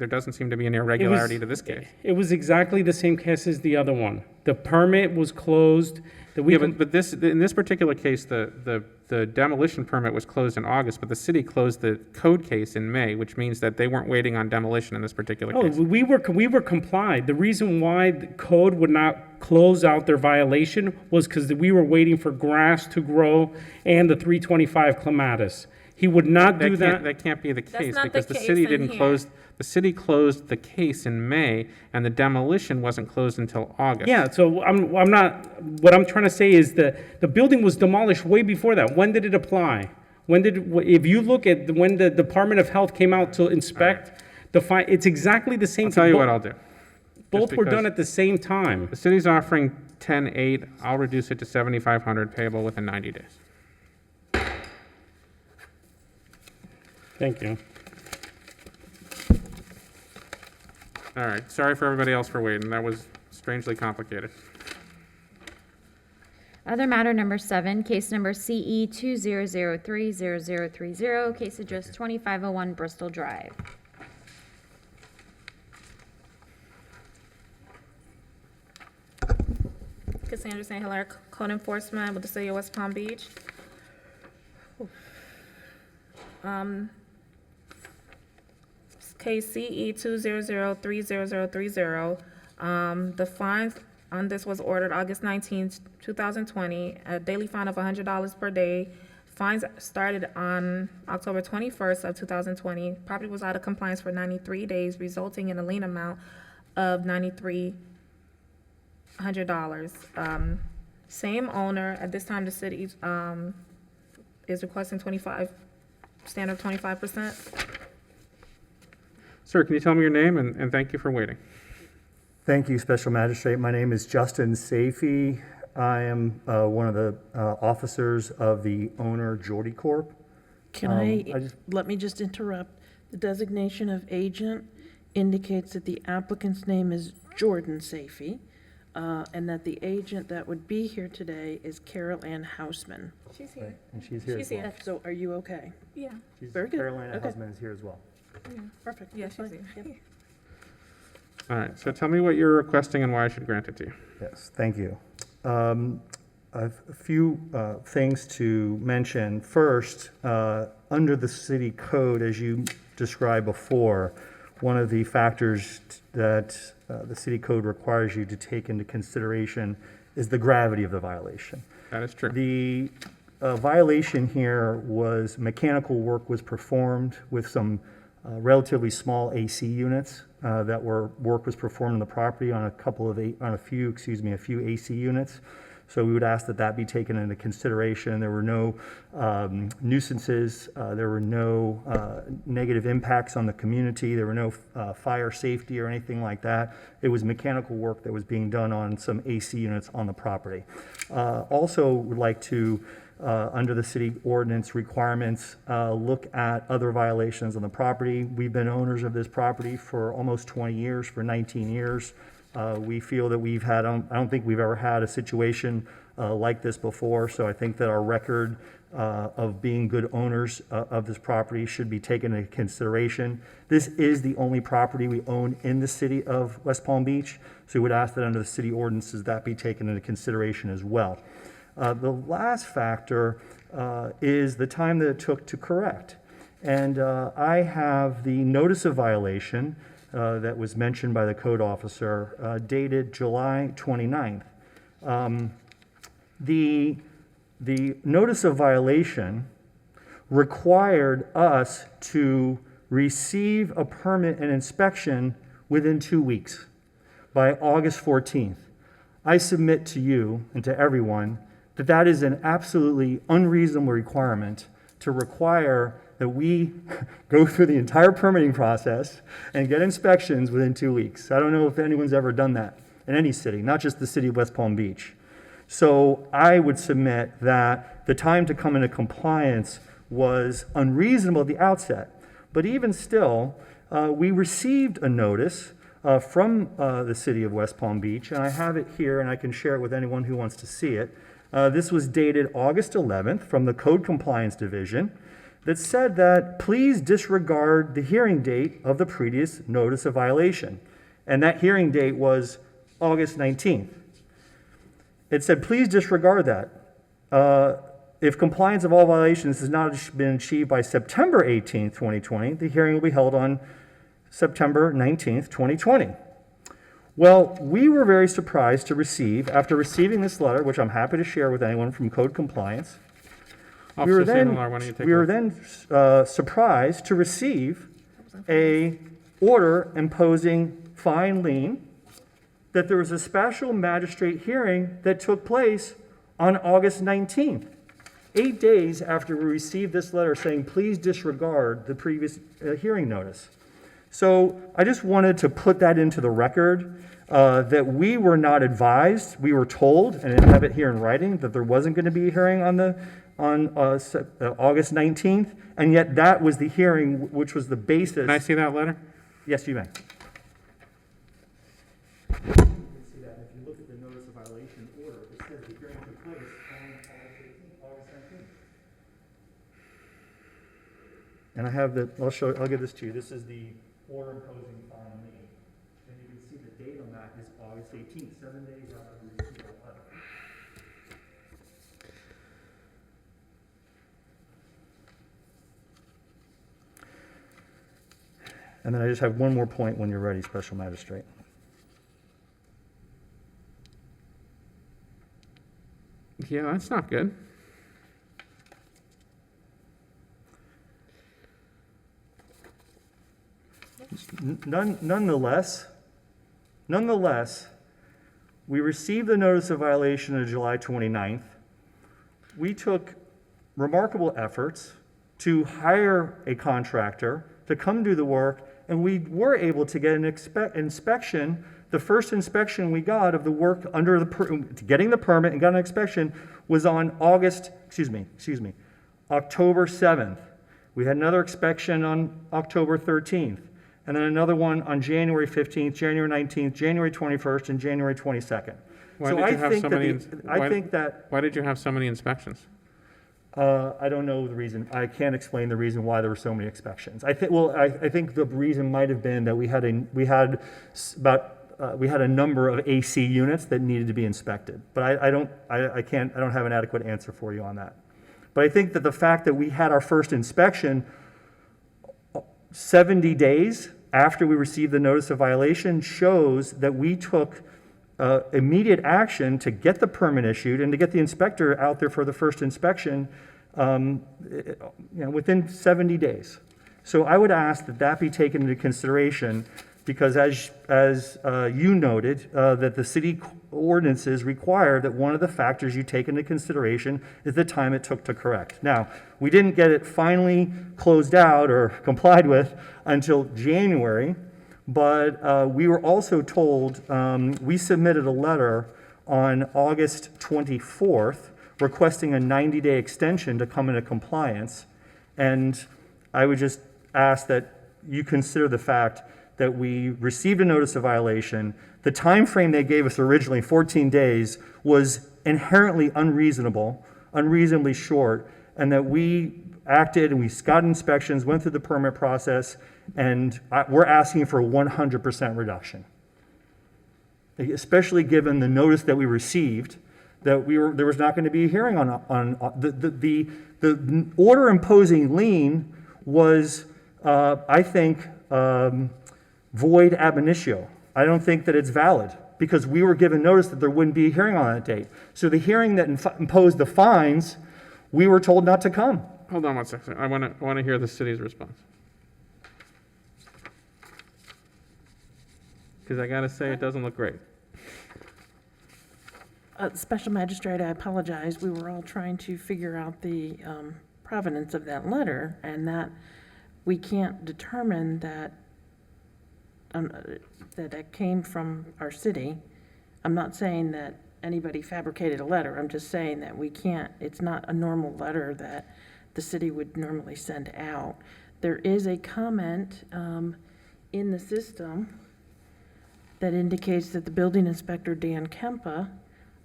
[SPEAKER 1] doesn't seem to be an irregularity to this case.
[SPEAKER 7] It was exactly the same case as the other one. The permit was closed, that we,
[SPEAKER 1] Yeah, but this, in this particular case, the demolition permit was closed in August, but the city closed the code case in May, which means that they weren't waiting on demolition in this particular
[SPEAKER 7] oh,
[SPEAKER 1] case.
[SPEAKER 7] we were complied. The reason why the code would not close out their violation was because we were waiting for grass to grow and the 325 clematis. He would not do that.
[SPEAKER 1] That can't be the case,
[SPEAKER 3] not the
[SPEAKER 1] because the
[SPEAKER 3] case
[SPEAKER 1] city
[SPEAKER 3] in
[SPEAKER 1] didn't
[SPEAKER 3] here.
[SPEAKER 1] close, the city closed the case in May, and the demolition wasn't closed until August.
[SPEAKER 7] Yeah, so I'm not, what I'm trying to say is that the building was demolished way before that. When did it apply? If you look at when the Department of Health came out to inspect, it's exactly the same.
[SPEAKER 1] I'll tell you what I'll do.
[SPEAKER 7] Both were done
[SPEAKER 1] because-
[SPEAKER 7] at the same time.
[SPEAKER 1] The city's offering 10.8, I'll reduce it to 7,500 payable within 90 days.
[SPEAKER 7] Thank you.
[SPEAKER 1] All right, sorry for everybody else for waiting, that was strangely complicated.
[SPEAKER 2] Other matter number 7, case number CE 20030030, case address 2501 Bristol Drive.
[SPEAKER 3] Cassandra St. Hilaire, code enforcement with the city of West Palm Beach. Case CE 2003030. The fines on this was ordered August 19th, 2020, a daily fine of $100 per day. Fines started on October 21st of 2020. Property was out of compliance for 93 days, resulting in a lien amount of $9,300. Same owner. At this time, the city is requesting standard 25%.
[SPEAKER 1] Sir, can you tell me your name, and thank you for waiting?
[SPEAKER 9] Thank you, Special Magistrate. My name is Justin Safey. I am one of the officers of the owner, Jordy Corp.
[SPEAKER 6] Can let me just interrupt. The designation of agent indicates that the applicant's name is Jordan Safey, and that the agent that would be here today is Carol Ann Houseman.
[SPEAKER 3] She's here.
[SPEAKER 9] And she's here as
[SPEAKER 3] She's
[SPEAKER 9] well.
[SPEAKER 3] here.
[SPEAKER 6] So are you okay?
[SPEAKER 3] Yeah,
[SPEAKER 6] Very good.
[SPEAKER 9] Carolina
[SPEAKER 6] Okay.
[SPEAKER 9] Houseman is here as well.
[SPEAKER 6] Perfect.
[SPEAKER 3] yeah,
[SPEAKER 6] That's
[SPEAKER 3] she's
[SPEAKER 6] fine.
[SPEAKER 3] here.
[SPEAKER 6] Yep.
[SPEAKER 1] All right, so tell me what you're requesting and why I should grant it to you.
[SPEAKER 9] Yes, thank you. I have a few things to mention. First, under the city code, as you described before, one of the factors that the city code requires you to take into consideration is the gravity of the violation.
[SPEAKER 1] That is true.
[SPEAKER 9] The violation here was mechanical work was performed with some relatively small AC units work was performed on the property on a few AC units. So we would ask that that be taken into consideration. There were no nuisances, there were no negative impacts on the community, there were no fire safety or anything like that. It was mechanical work that was being done on some AC units on the property. Also would like to, under the city ordinance requirements, look at other violations on the property. We've been owners of this property for almost 20 years, for 19 years. We feel that we've had, I don't think we've ever had a situation like this before, so I think that our record of being good owners of this property should be taken into consideration. This is the only property we own in the city of West Palm Beach, so we would ask that under the city ordinances that be taken into consideration as well. The last factor is the time that it took to correct. And I have the notice of violation that was mentioned by the code officer, dated July 29th. The notice of violation required us to receive a permit and inspection within 2 weeks, by August 14th. I submit to you and to everyone that that is an absolutely unreasonable requirement to require that we go through the entire permitting process and get inspections within 2 weeks. I don't know if anyone's ever done that in any city, not just the city of West Palm Beach. So I would submit that the time to come into compliance was unreasonable at the outset. But even still, we received a notice from the city of West Palm Beach, and I have it here and I can share it with anyone who wants to see it. This was dated August 11th from the Code Compliance Division, that said that please disregard the hearing date of the previous notice of violation. And that hearing date was August 19th. It said, please disregard that. If compliance of all violations has not been achieved by September 18th, 2020, the hearing will be held on September 19th, 2020. Well, we were very surprised to receive, after receiving this letter, which I'm happy to share with anyone from Code Compliance, we were then surprised to receive a order imposing fine lien, that there was a special magistrate hearing that took place on August 19th, 8 days after we received this letter saying, please disregard the previous hearing notice. So I just wanted to put that into the record, that we were not advised. We were told, and I have it here in writing, that there wasn't going to be a hearing on August 19th, and yet that was the hearing which was the basis.
[SPEAKER 1] Can I see that letter?
[SPEAKER 9] Yes, you may. You can see that if you look at the notice of violation order, it says the hearing took place on August 19th. And I have the, I'll give this to you. This is the order imposing fine lien. And you can see the date on that is August 18th, 7 days after we received that letter. And then I just have one more point when you're ready, Special Magistrate.
[SPEAKER 1] Yeah, that's not good.
[SPEAKER 9] Nonetheless, we received the notice of violation on July 29th. We took remarkable efforts to hire a contractor to come do the work, and we were able to get an inspection. The first inspection we got of the work under getting the permit and got an inspection was on October 7th. We had another inspection on October 13th, and then another one on January 15th, January 19th, January 21st, and January 22nd.
[SPEAKER 1] Why did you have so many inspections?
[SPEAKER 9] I don't know the reason. I can't explain the reason why there were so many inspections. I think the reason might have been that we had a number of AC units that needed to be inspected. But I don't have an adequate answer for you on that. But I think that the fact that we had our first inspection 70 days after we received the notice of violation shows that we took immediate action to get the permit issued and to get the inspector out there for the first inspection within 70 days. So I would ask that that be taken into consideration, Because as you noted, that the city ordinances require that one of the factors you take into consideration is the time it took to correct. Now, we didn't get it finally closed out or complied with until January, but we were also told, we submitted a letter on August 24th requesting a 90-day extension to come into compliance. And I would just ask that you consider the fact that we received a notice of violation. The time frame they gave us originally, 14 days, was inherently unreasonable, unreasonably short, and that we acted and we got inspections, went through the permit process, and we're asking for a 100% reduction. Especially given the notice that we received, that there was not going to be a hearing on the order imposing lien was, I think, void ab initio. I don't think that it's valid because we were given notice that there wouldn't be a hearing on that date. So the hearing that imposed the fines, we were told not to come.
[SPEAKER 1] Hold on one second. I want to hear the city's response. Because I got to say, it doesn't look great.
[SPEAKER 6] Special Magistrate, I apologize. We were all trying to figure out the provenance of that letter, and that we can't determine that that it came from our city. I'm not saying that anybody fabricated a letter. I'm just saying that we can't, it's not a normal letter that the city would normally send out. There is a comment in the system that indicates that the building inspector, Dan Kempa,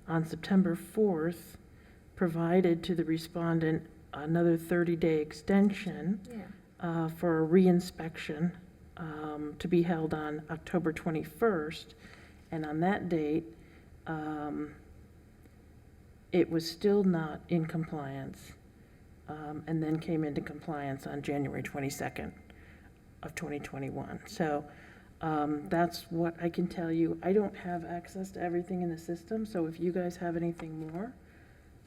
[SPEAKER 6] on September 4th, provided to the respondent another 30-day extension for a reinspection to be held on October 21st. And on that date, it was still not in compliance, and then came into compliance on January 22nd of 2021. So that's what I can tell you. I don't have access to everything in the system, so if you guys have anything more,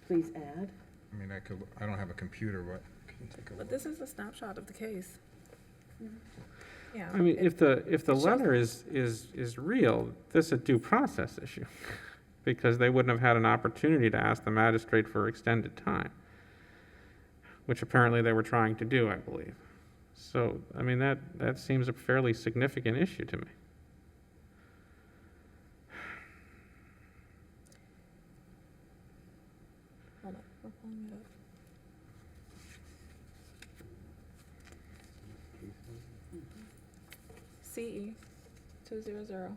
[SPEAKER 6] please add.
[SPEAKER 8] I mean, I don't have a computer, but can you take a
[SPEAKER 3] But
[SPEAKER 8] look?
[SPEAKER 3] this is a snapshot of the case. Yeah.
[SPEAKER 1] I mean, if the letter is real, this is a due process issue, because they wouldn't have had an opportunity to ask the magistrate for extended time, which apparently they were trying to do, I believe. So, I mean, that seems a fairly significant issue to me.
[SPEAKER 3] Hold on, we're pulling it up. CE 200.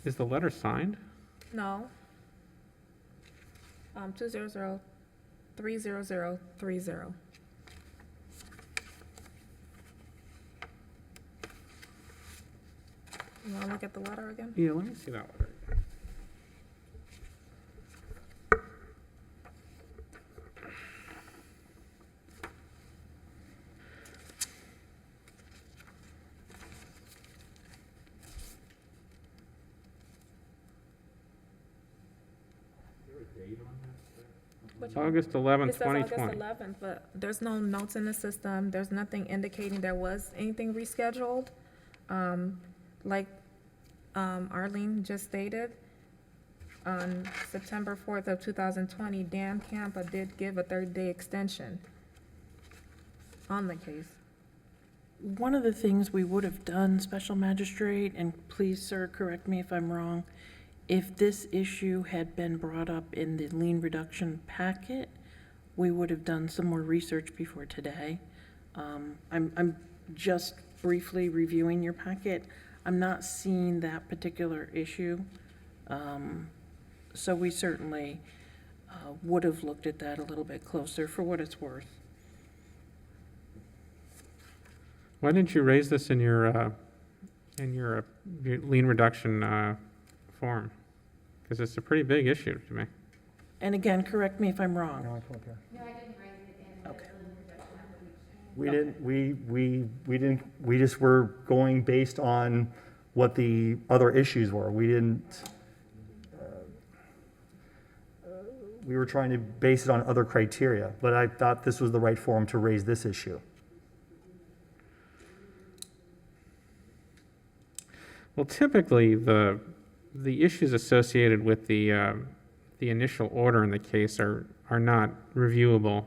[SPEAKER 1] Is the letter signed?
[SPEAKER 3] No. 200 30030. You want to look at the letter again?
[SPEAKER 1] Yeah, let me see that letter.
[SPEAKER 3] Which one?
[SPEAKER 1] August 11,
[SPEAKER 3] It says August
[SPEAKER 1] 2020.
[SPEAKER 3] 11th, but there's no notes in the system. There's nothing indicating there was anything rescheduled. Like Arlene just stated, on September 4th of 2020, Dan Campa did give a 30-day extension on the case.
[SPEAKER 6] One of the things we would have done, Special Magistrate, and please, sir, correct me if I'm wrong, if this issue had been brought up in the lien reduction packet, we would have done some more research before today. I'm just briefly reviewing your packet. I'm not seeing that particular issue. So we certainly would have looked at that a little bit closer for what it's worth.
[SPEAKER 1] Why didn't you raise this in your lien reduction form? Because it's a pretty big issue to me.
[SPEAKER 6] And again, correct me if I'm wrong.
[SPEAKER 9] No, I can't hear.
[SPEAKER 2] No, I didn't raise it in
[SPEAKER 6] Okay.
[SPEAKER 9] We didn't, we just were going based on what the other issues were. We didn't, we were trying to base it on other criteria, but I thought this was the right forum to raise this issue.
[SPEAKER 1] Well, typically, the issues associated with the initial order in the case are not reviewable.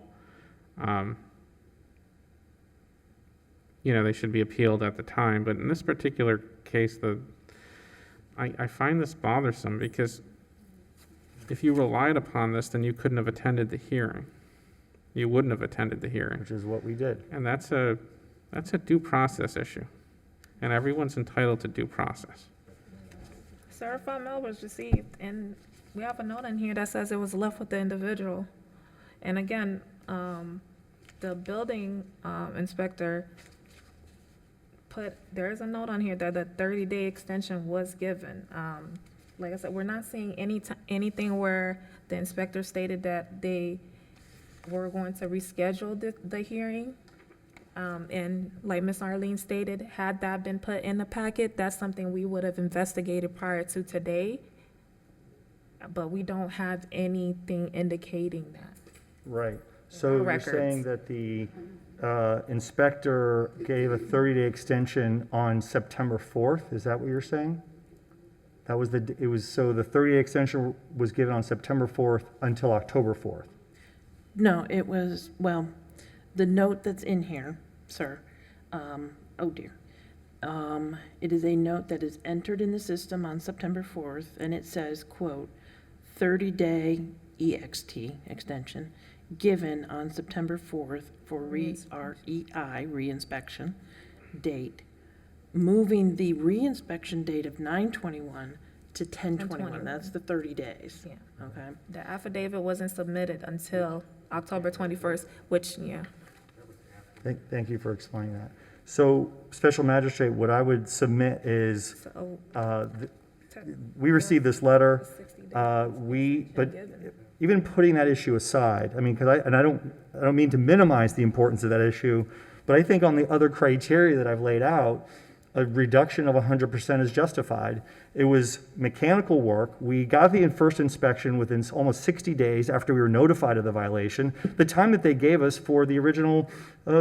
[SPEAKER 1] They should be appealed at the time, but in this particular case, I find this bothersome because if you relied upon this, then you couldn't have attended the hearing. You wouldn't have attended the hearing.
[SPEAKER 9] Which is what we did.
[SPEAKER 1] And that's a due process issue. And everyone's entitled to due process.
[SPEAKER 3] Certified mail was received, and we have a note in here that says it was left with the individual. And again, the building inspector there's a note on here that the 30-day extension was given. Like I said, we're not seeing anything where the inspector stated that they were going to reschedule the hearing. And like Ms. Arlene stated, had that been put in the packet, that's something we would have investigated prior to today. But we don't have anything indicating that.
[SPEAKER 9] Right. So you're
[SPEAKER 3] Records.
[SPEAKER 9] saying that the inspector gave a 30-day extension on September 4th? Is that what you're saying? So the 30-day extension was given on September 4th until October 4th?
[SPEAKER 6] No, it was, well, the note that's in here, sir, oh dear. It is a note that is entered in the system on September 4th, and it says, quote, 30-day EXT extension given on September 4th for reinspection date, moving the reinspection date of 9/21 to 10/21. That's the 30 days.
[SPEAKER 3] Yeah.
[SPEAKER 6] Okay.
[SPEAKER 3] The affidavit wasn't submitted until October 21st, which,
[SPEAKER 9] Thank you for explaining that. So, Special Magistrate, what I would submit is,
[SPEAKER 3] so
[SPEAKER 9] we received this letter,
[SPEAKER 3] 60 days.
[SPEAKER 9] but even putting that issue aside, I mean, I don't mean to minimize the importance of that issue, but I think on the other criteria that I've laid out, a reduction of 100% is justified. It was mechanical work. We got the first inspection within almost 60 days after we were notified of the violation. The time that they gave us for the original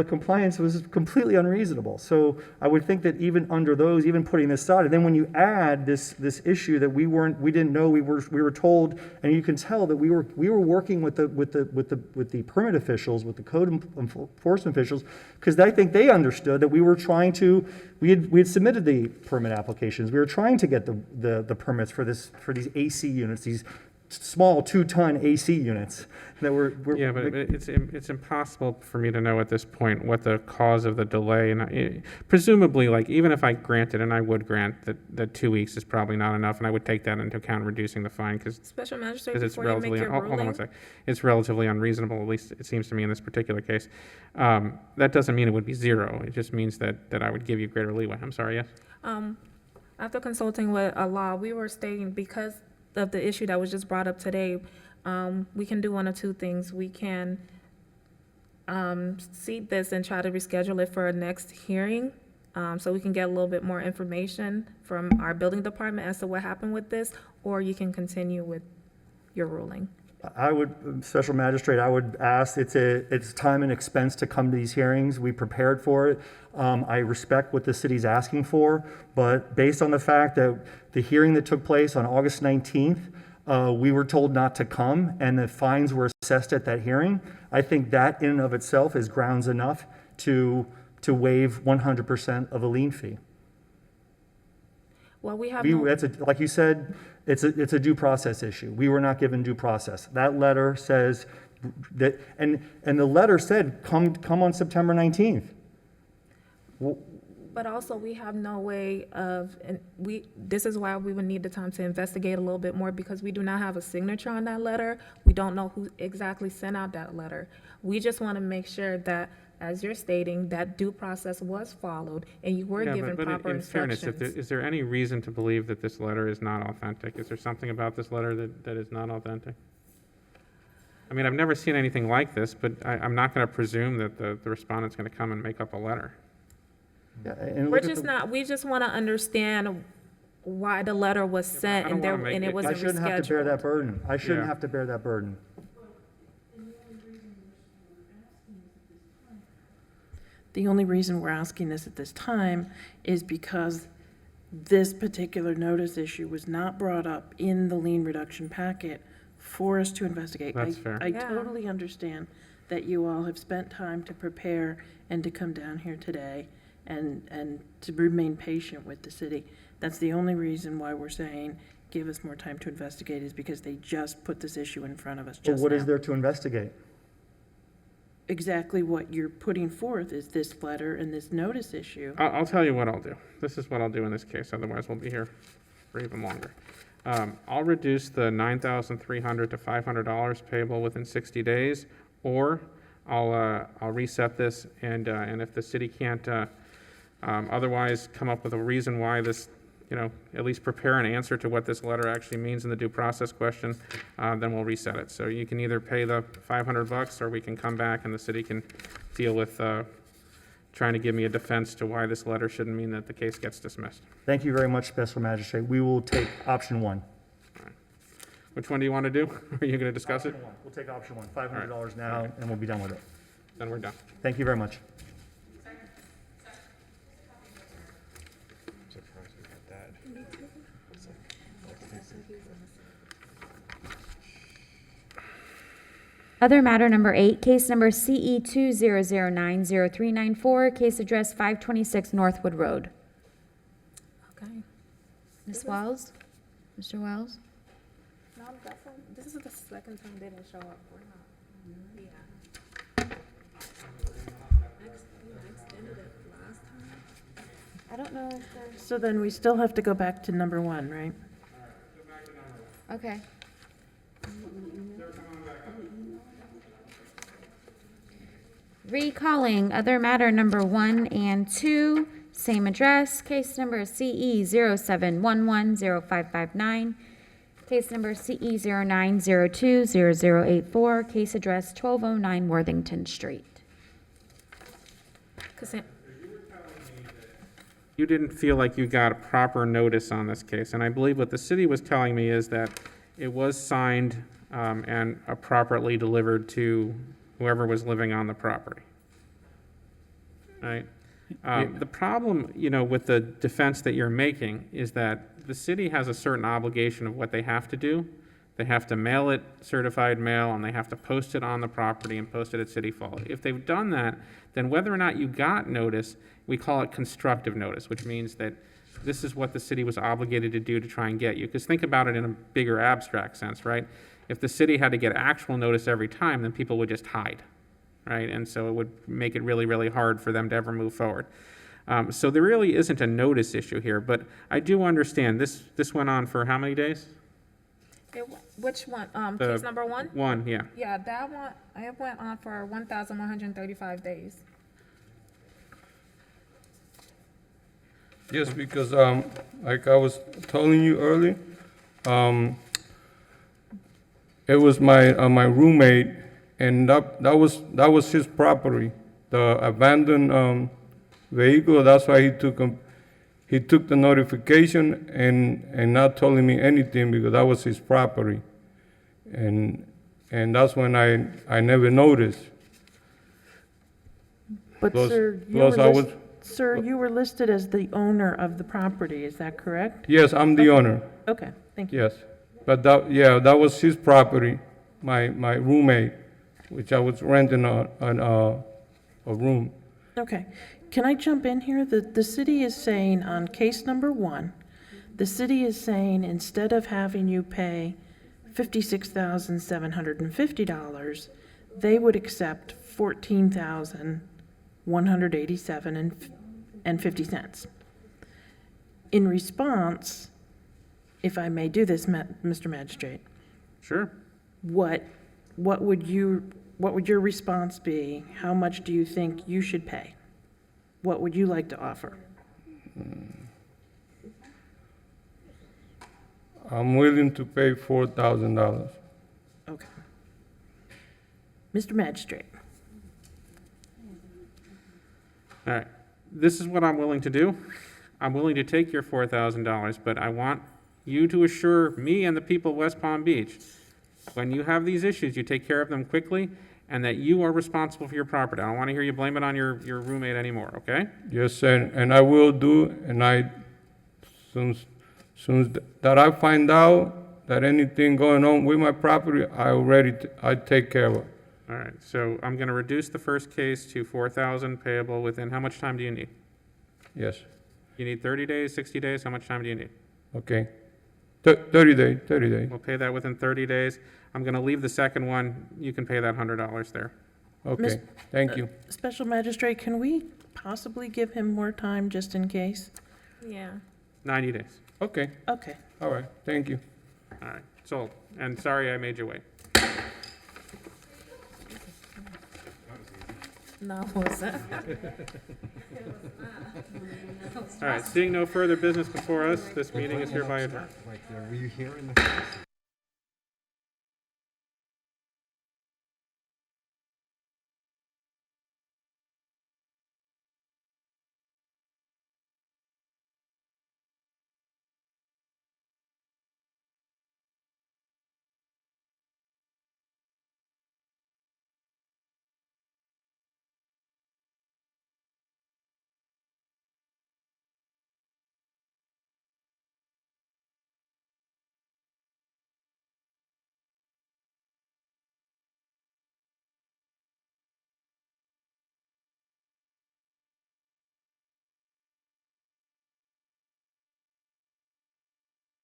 [SPEAKER 9] compliance was completely unreasonable. So I would think that even under those, even putting this aside, and then when you add this issue that we didn't know, we were told, and you can tell that we were working with the permit officials, with the code enforcement officials, because I think they understood that we were trying to. We had submitted the permit applications. We were trying to get the permits for these AC units, these small 2-ton AC units that were.
[SPEAKER 1] Yeah, but it's impossible for me to know at this point what the cause of the delay, and presumably, like, even if I granted, and I would grant that 2 weeks is probably not enough, and I would take that into account reducing the fine, because
[SPEAKER 3] Special Magistrate,
[SPEAKER 1] it's
[SPEAKER 3] before you make
[SPEAKER 1] relatively,
[SPEAKER 3] your
[SPEAKER 1] hold on
[SPEAKER 3] ruling,
[SPEAKER 1] one sec, it's relatively unreasonable, at least it seems to me in this particular case. That doesn't mean it would be zero, it just means that I would give you greater leeway. I'm sorry, yes?
[SPEAKER 3] after consulting with a law, we were stating because of the issue that was just brought up today, we can do one of two things. We can seat this and try to reschedule it for a next hearing, so we can get a little bit more information from our building department as to what happened with this, or you can continue with your ruling.
[SPEAKER 9] I would, Special Magistrate, I would ask, it's time and expense to come to these hearings. We prepared for it. I respect what the city's asking for, but based on the fact that the hearing that took place on August 19th, we were told not to come, and the fines were assessed at that hearing, I think that in and of itself is grounds enough to waive 100% of a lien fee.
[SPEAKER 3] Well, we have
[SPEAKER 9] Like you said, it's a due process issue. We were not given due process. That letter says that, and the letter said, come on September 19th.
[SPEAKER 3] But also, we have no way of, and this is why we would need the time to investigate a little bit more, because we do not have a signature on that letter. We don't know who exactly sent out that letter. We just want to make sure that, as you're stating, that due process was followed and you were given proper
[SPEAKER 1] in fairness,
[SPEAKER 3] instructions.
[SPEAKER 1] is there any reason to believe that this letter is not authentic? Is there something about this letter that is not authentic? I mean, I've never seen anything like this, but I'm not going to presume that the respondent's going to come and make up a letter.
[SPEAKER 9] Yeah, and
[SPEAKER 3] We're
[SPEAKER 9] look at
[SPEAKER 3] just
[SPEAKER 9] the-
[SPEAKER 3] not, we just want to understand why the letter was sent
[SPEAKER 1] I don't
[SPEAKER 3] and
[SPEAKER 1] wanna make
[SPEAKER 3] it
[SPEAKER 1] it-
[SPEAKER 3] wasn't
[SPEAKER 9] I shouldn't have to bear that
[SPEAKER 3] rescheduled.
[SPEAKER 9] burden. I shouldn't
[SPEAKER 1] Yeah.
[SPEAKER 9] have to bear that burden.
[SPEAKER 6] The only reason we're asking this at this time is because this particular notice issue was not brought up in the lien reduction packet for us to investigate.
[SPEAKER 1] That's fair.
[SPEAKER 6] I
[SPEAKER 3] Yeah.
[SPEAKER 6] totally understand that you all have spent time to prepare and to come down here today and to remain patient with the city. That's the only reason why we're saying, give us more time to investigate, is because they just put this issue in front of us
[SPEAKER 9] Well,
[SPEAKER 6] just
[SPEAKER 9] what is
[SPEAKER 6] now.
[SPEAKER 9] there to investigate?
[SPEAKER 6] Exactly what you're putting forth is this letter and this notice issue.
[SPEAKER 1] I'll tell you what I'll do. This is what I'll do in this case, otherwise we'll be here for even longer. I'll reduce the $9,300 to $500 payable within 60 days, or I'll reset this, and if the city can't otherwise come up with a reason why this, at least prepare an answer to what this letter actually means in the due process question, then we'll reset it. So you can either pay the $500, or we can come back and the city can deal with trying to give me a defense to why this letter shouldn't mean that the case gets dismissed.
[SPEAKER 9] Thank you very much, Special Magistrate. We will take option one.
[SPEAKER 1] Which one do you want to do? Are you going to discuss it?
[SPEAKER 9] Option one. We'll take option one, $500 now, and we'll be done with it.
[SPEAKER 1] Then we're done.
[SPEAKER 9] Thank you very much.
[SPEAKER 2] Other matter number 8, case number CE 200903994, case address 526 Northwood Road.
[SPEAKER 3] Okay.
[SPEAKER 2] Ms. Wells? Mr. Wells?
[SPEAKER 3] No, this is the second time they didn't show up.
[SPEAKER 2] I don't know if there's...
[SPEAKER 6] So then we still have to go back to number 1, right?
[SPEAKER 2] Okay. Recalling other matter number 1 and 2, same address, case number CE 07110559, case number CE 09020084, case address 1209 Worthington Street.
[SPEAKER 1] You didn't feel like you got a proper notice on this case, and I believe what the city was telling me is that it was signed and properly delivered to whoever was living on the property. Right? The problem, with the defense that you're making is that the city has a certain obligation of what they have to do. They have to mail it certified mail, and they have to post it on the property and post it at City Hall. If they've done that, then whether or not you got notice, we call it constructive notice, which means that this is what the city was obligated to do to try and get you. Because think about it in a bigger abstract sense, right? If the city had to get actual notice every time, then people would just hide, right? And so it would make it really, really hard for them to ever move forward. So there really isn't a notice issue here, but I do understand this went on for how many days?
[SPEAKER 3] Which one?
[SPEAKER 1] The-
[SPEAKER 3] Case number 1?
[SPEAKER 1] One, yeah.
[SPEAKER 3] Yeah, that one, it went on for 1,135 days.
[SPEAKER 4] Yes, because, like I was telling you earlier, it was my roommate, and that was his property, the abandoned vehicle. That's why he took the notification and not telling me anything, because that was his property, and that's when I never noticed.
[SPEAKER 6] But
[SPEAKER 4] Plus-
[SPEAKER 6] sir,
[SPEAKER 4] plus I was-
[SPEAKER 6] sir, you were listed as the owner of the property, is that correct?
[SPEAKER 4] Yes, I'm the owner.
[SPEAKER 6] Okay, thank you.
[SPEAKER 4] Yes, but that was his property, my roommate, which I was renting a room.
[SPEAKER 6] Okay, can I jump in here? The city is saying on case number 1, the city is saying instead of having you pay $56,750, they would accept $14,187.50. In response, if I may do this, Mr. Magistrate,
[SPEAKER 1] Sure.
[SPEAKER 6] what would your response be? How much do you think you should pay? What would you like to offer?
[SPEAKER 4] I'm willing to pay $4,000.
[SPEAKER 6] Okay. Mr. Magistrate,
[SPEAKER 1] All right. This is what I'm willing to do. I'm willing to take your $4,000, but I want you to assure me and the people of West Palm Beach, when you have these issues, you take care of them quickly, and that you are responsible for your property. I don't want to hear you blame it on your roommate anymore, okay?
[SPEAKER 4] Yes, sir, and I will do, and soon that I find out that anything going on with my property, I take care of it.
[SPEAKER 1] All right, so I'm going to reduce the first case to 4,000 payable within, how much time do you need?
[SPEAKER 4] Yes,
[SPEAKER 1] You need 30 days, 60 days? How much time do you need?
[SPEAKER 4] okay. 30 days, 30 days.
[SPEAKER 1] We'll pay that within 30 days. I'm going to leave the second one. You can pay that $100 there.
[SPEAKER 4] Okay, thank you.
[SPEAKER 6] Special magistrate, can we possibly give him more time just in case?
[SPEAKER 3] Yeah.
[SPEAKER 1] 90 days.
[SPEAKER 4] Okay,
[SPEAKER 6] Okay.
[SPEAKER 4] all right, thank you.
[SPEAKER 1] All right, sold. And sorry I made you wait.
[SPEAKER 3] No, what's that?
[SPEAKER 1] All right, seeing no further business before us, this meeting is hereby adjourned.
[SPEAKER 10] Like, were you here in the?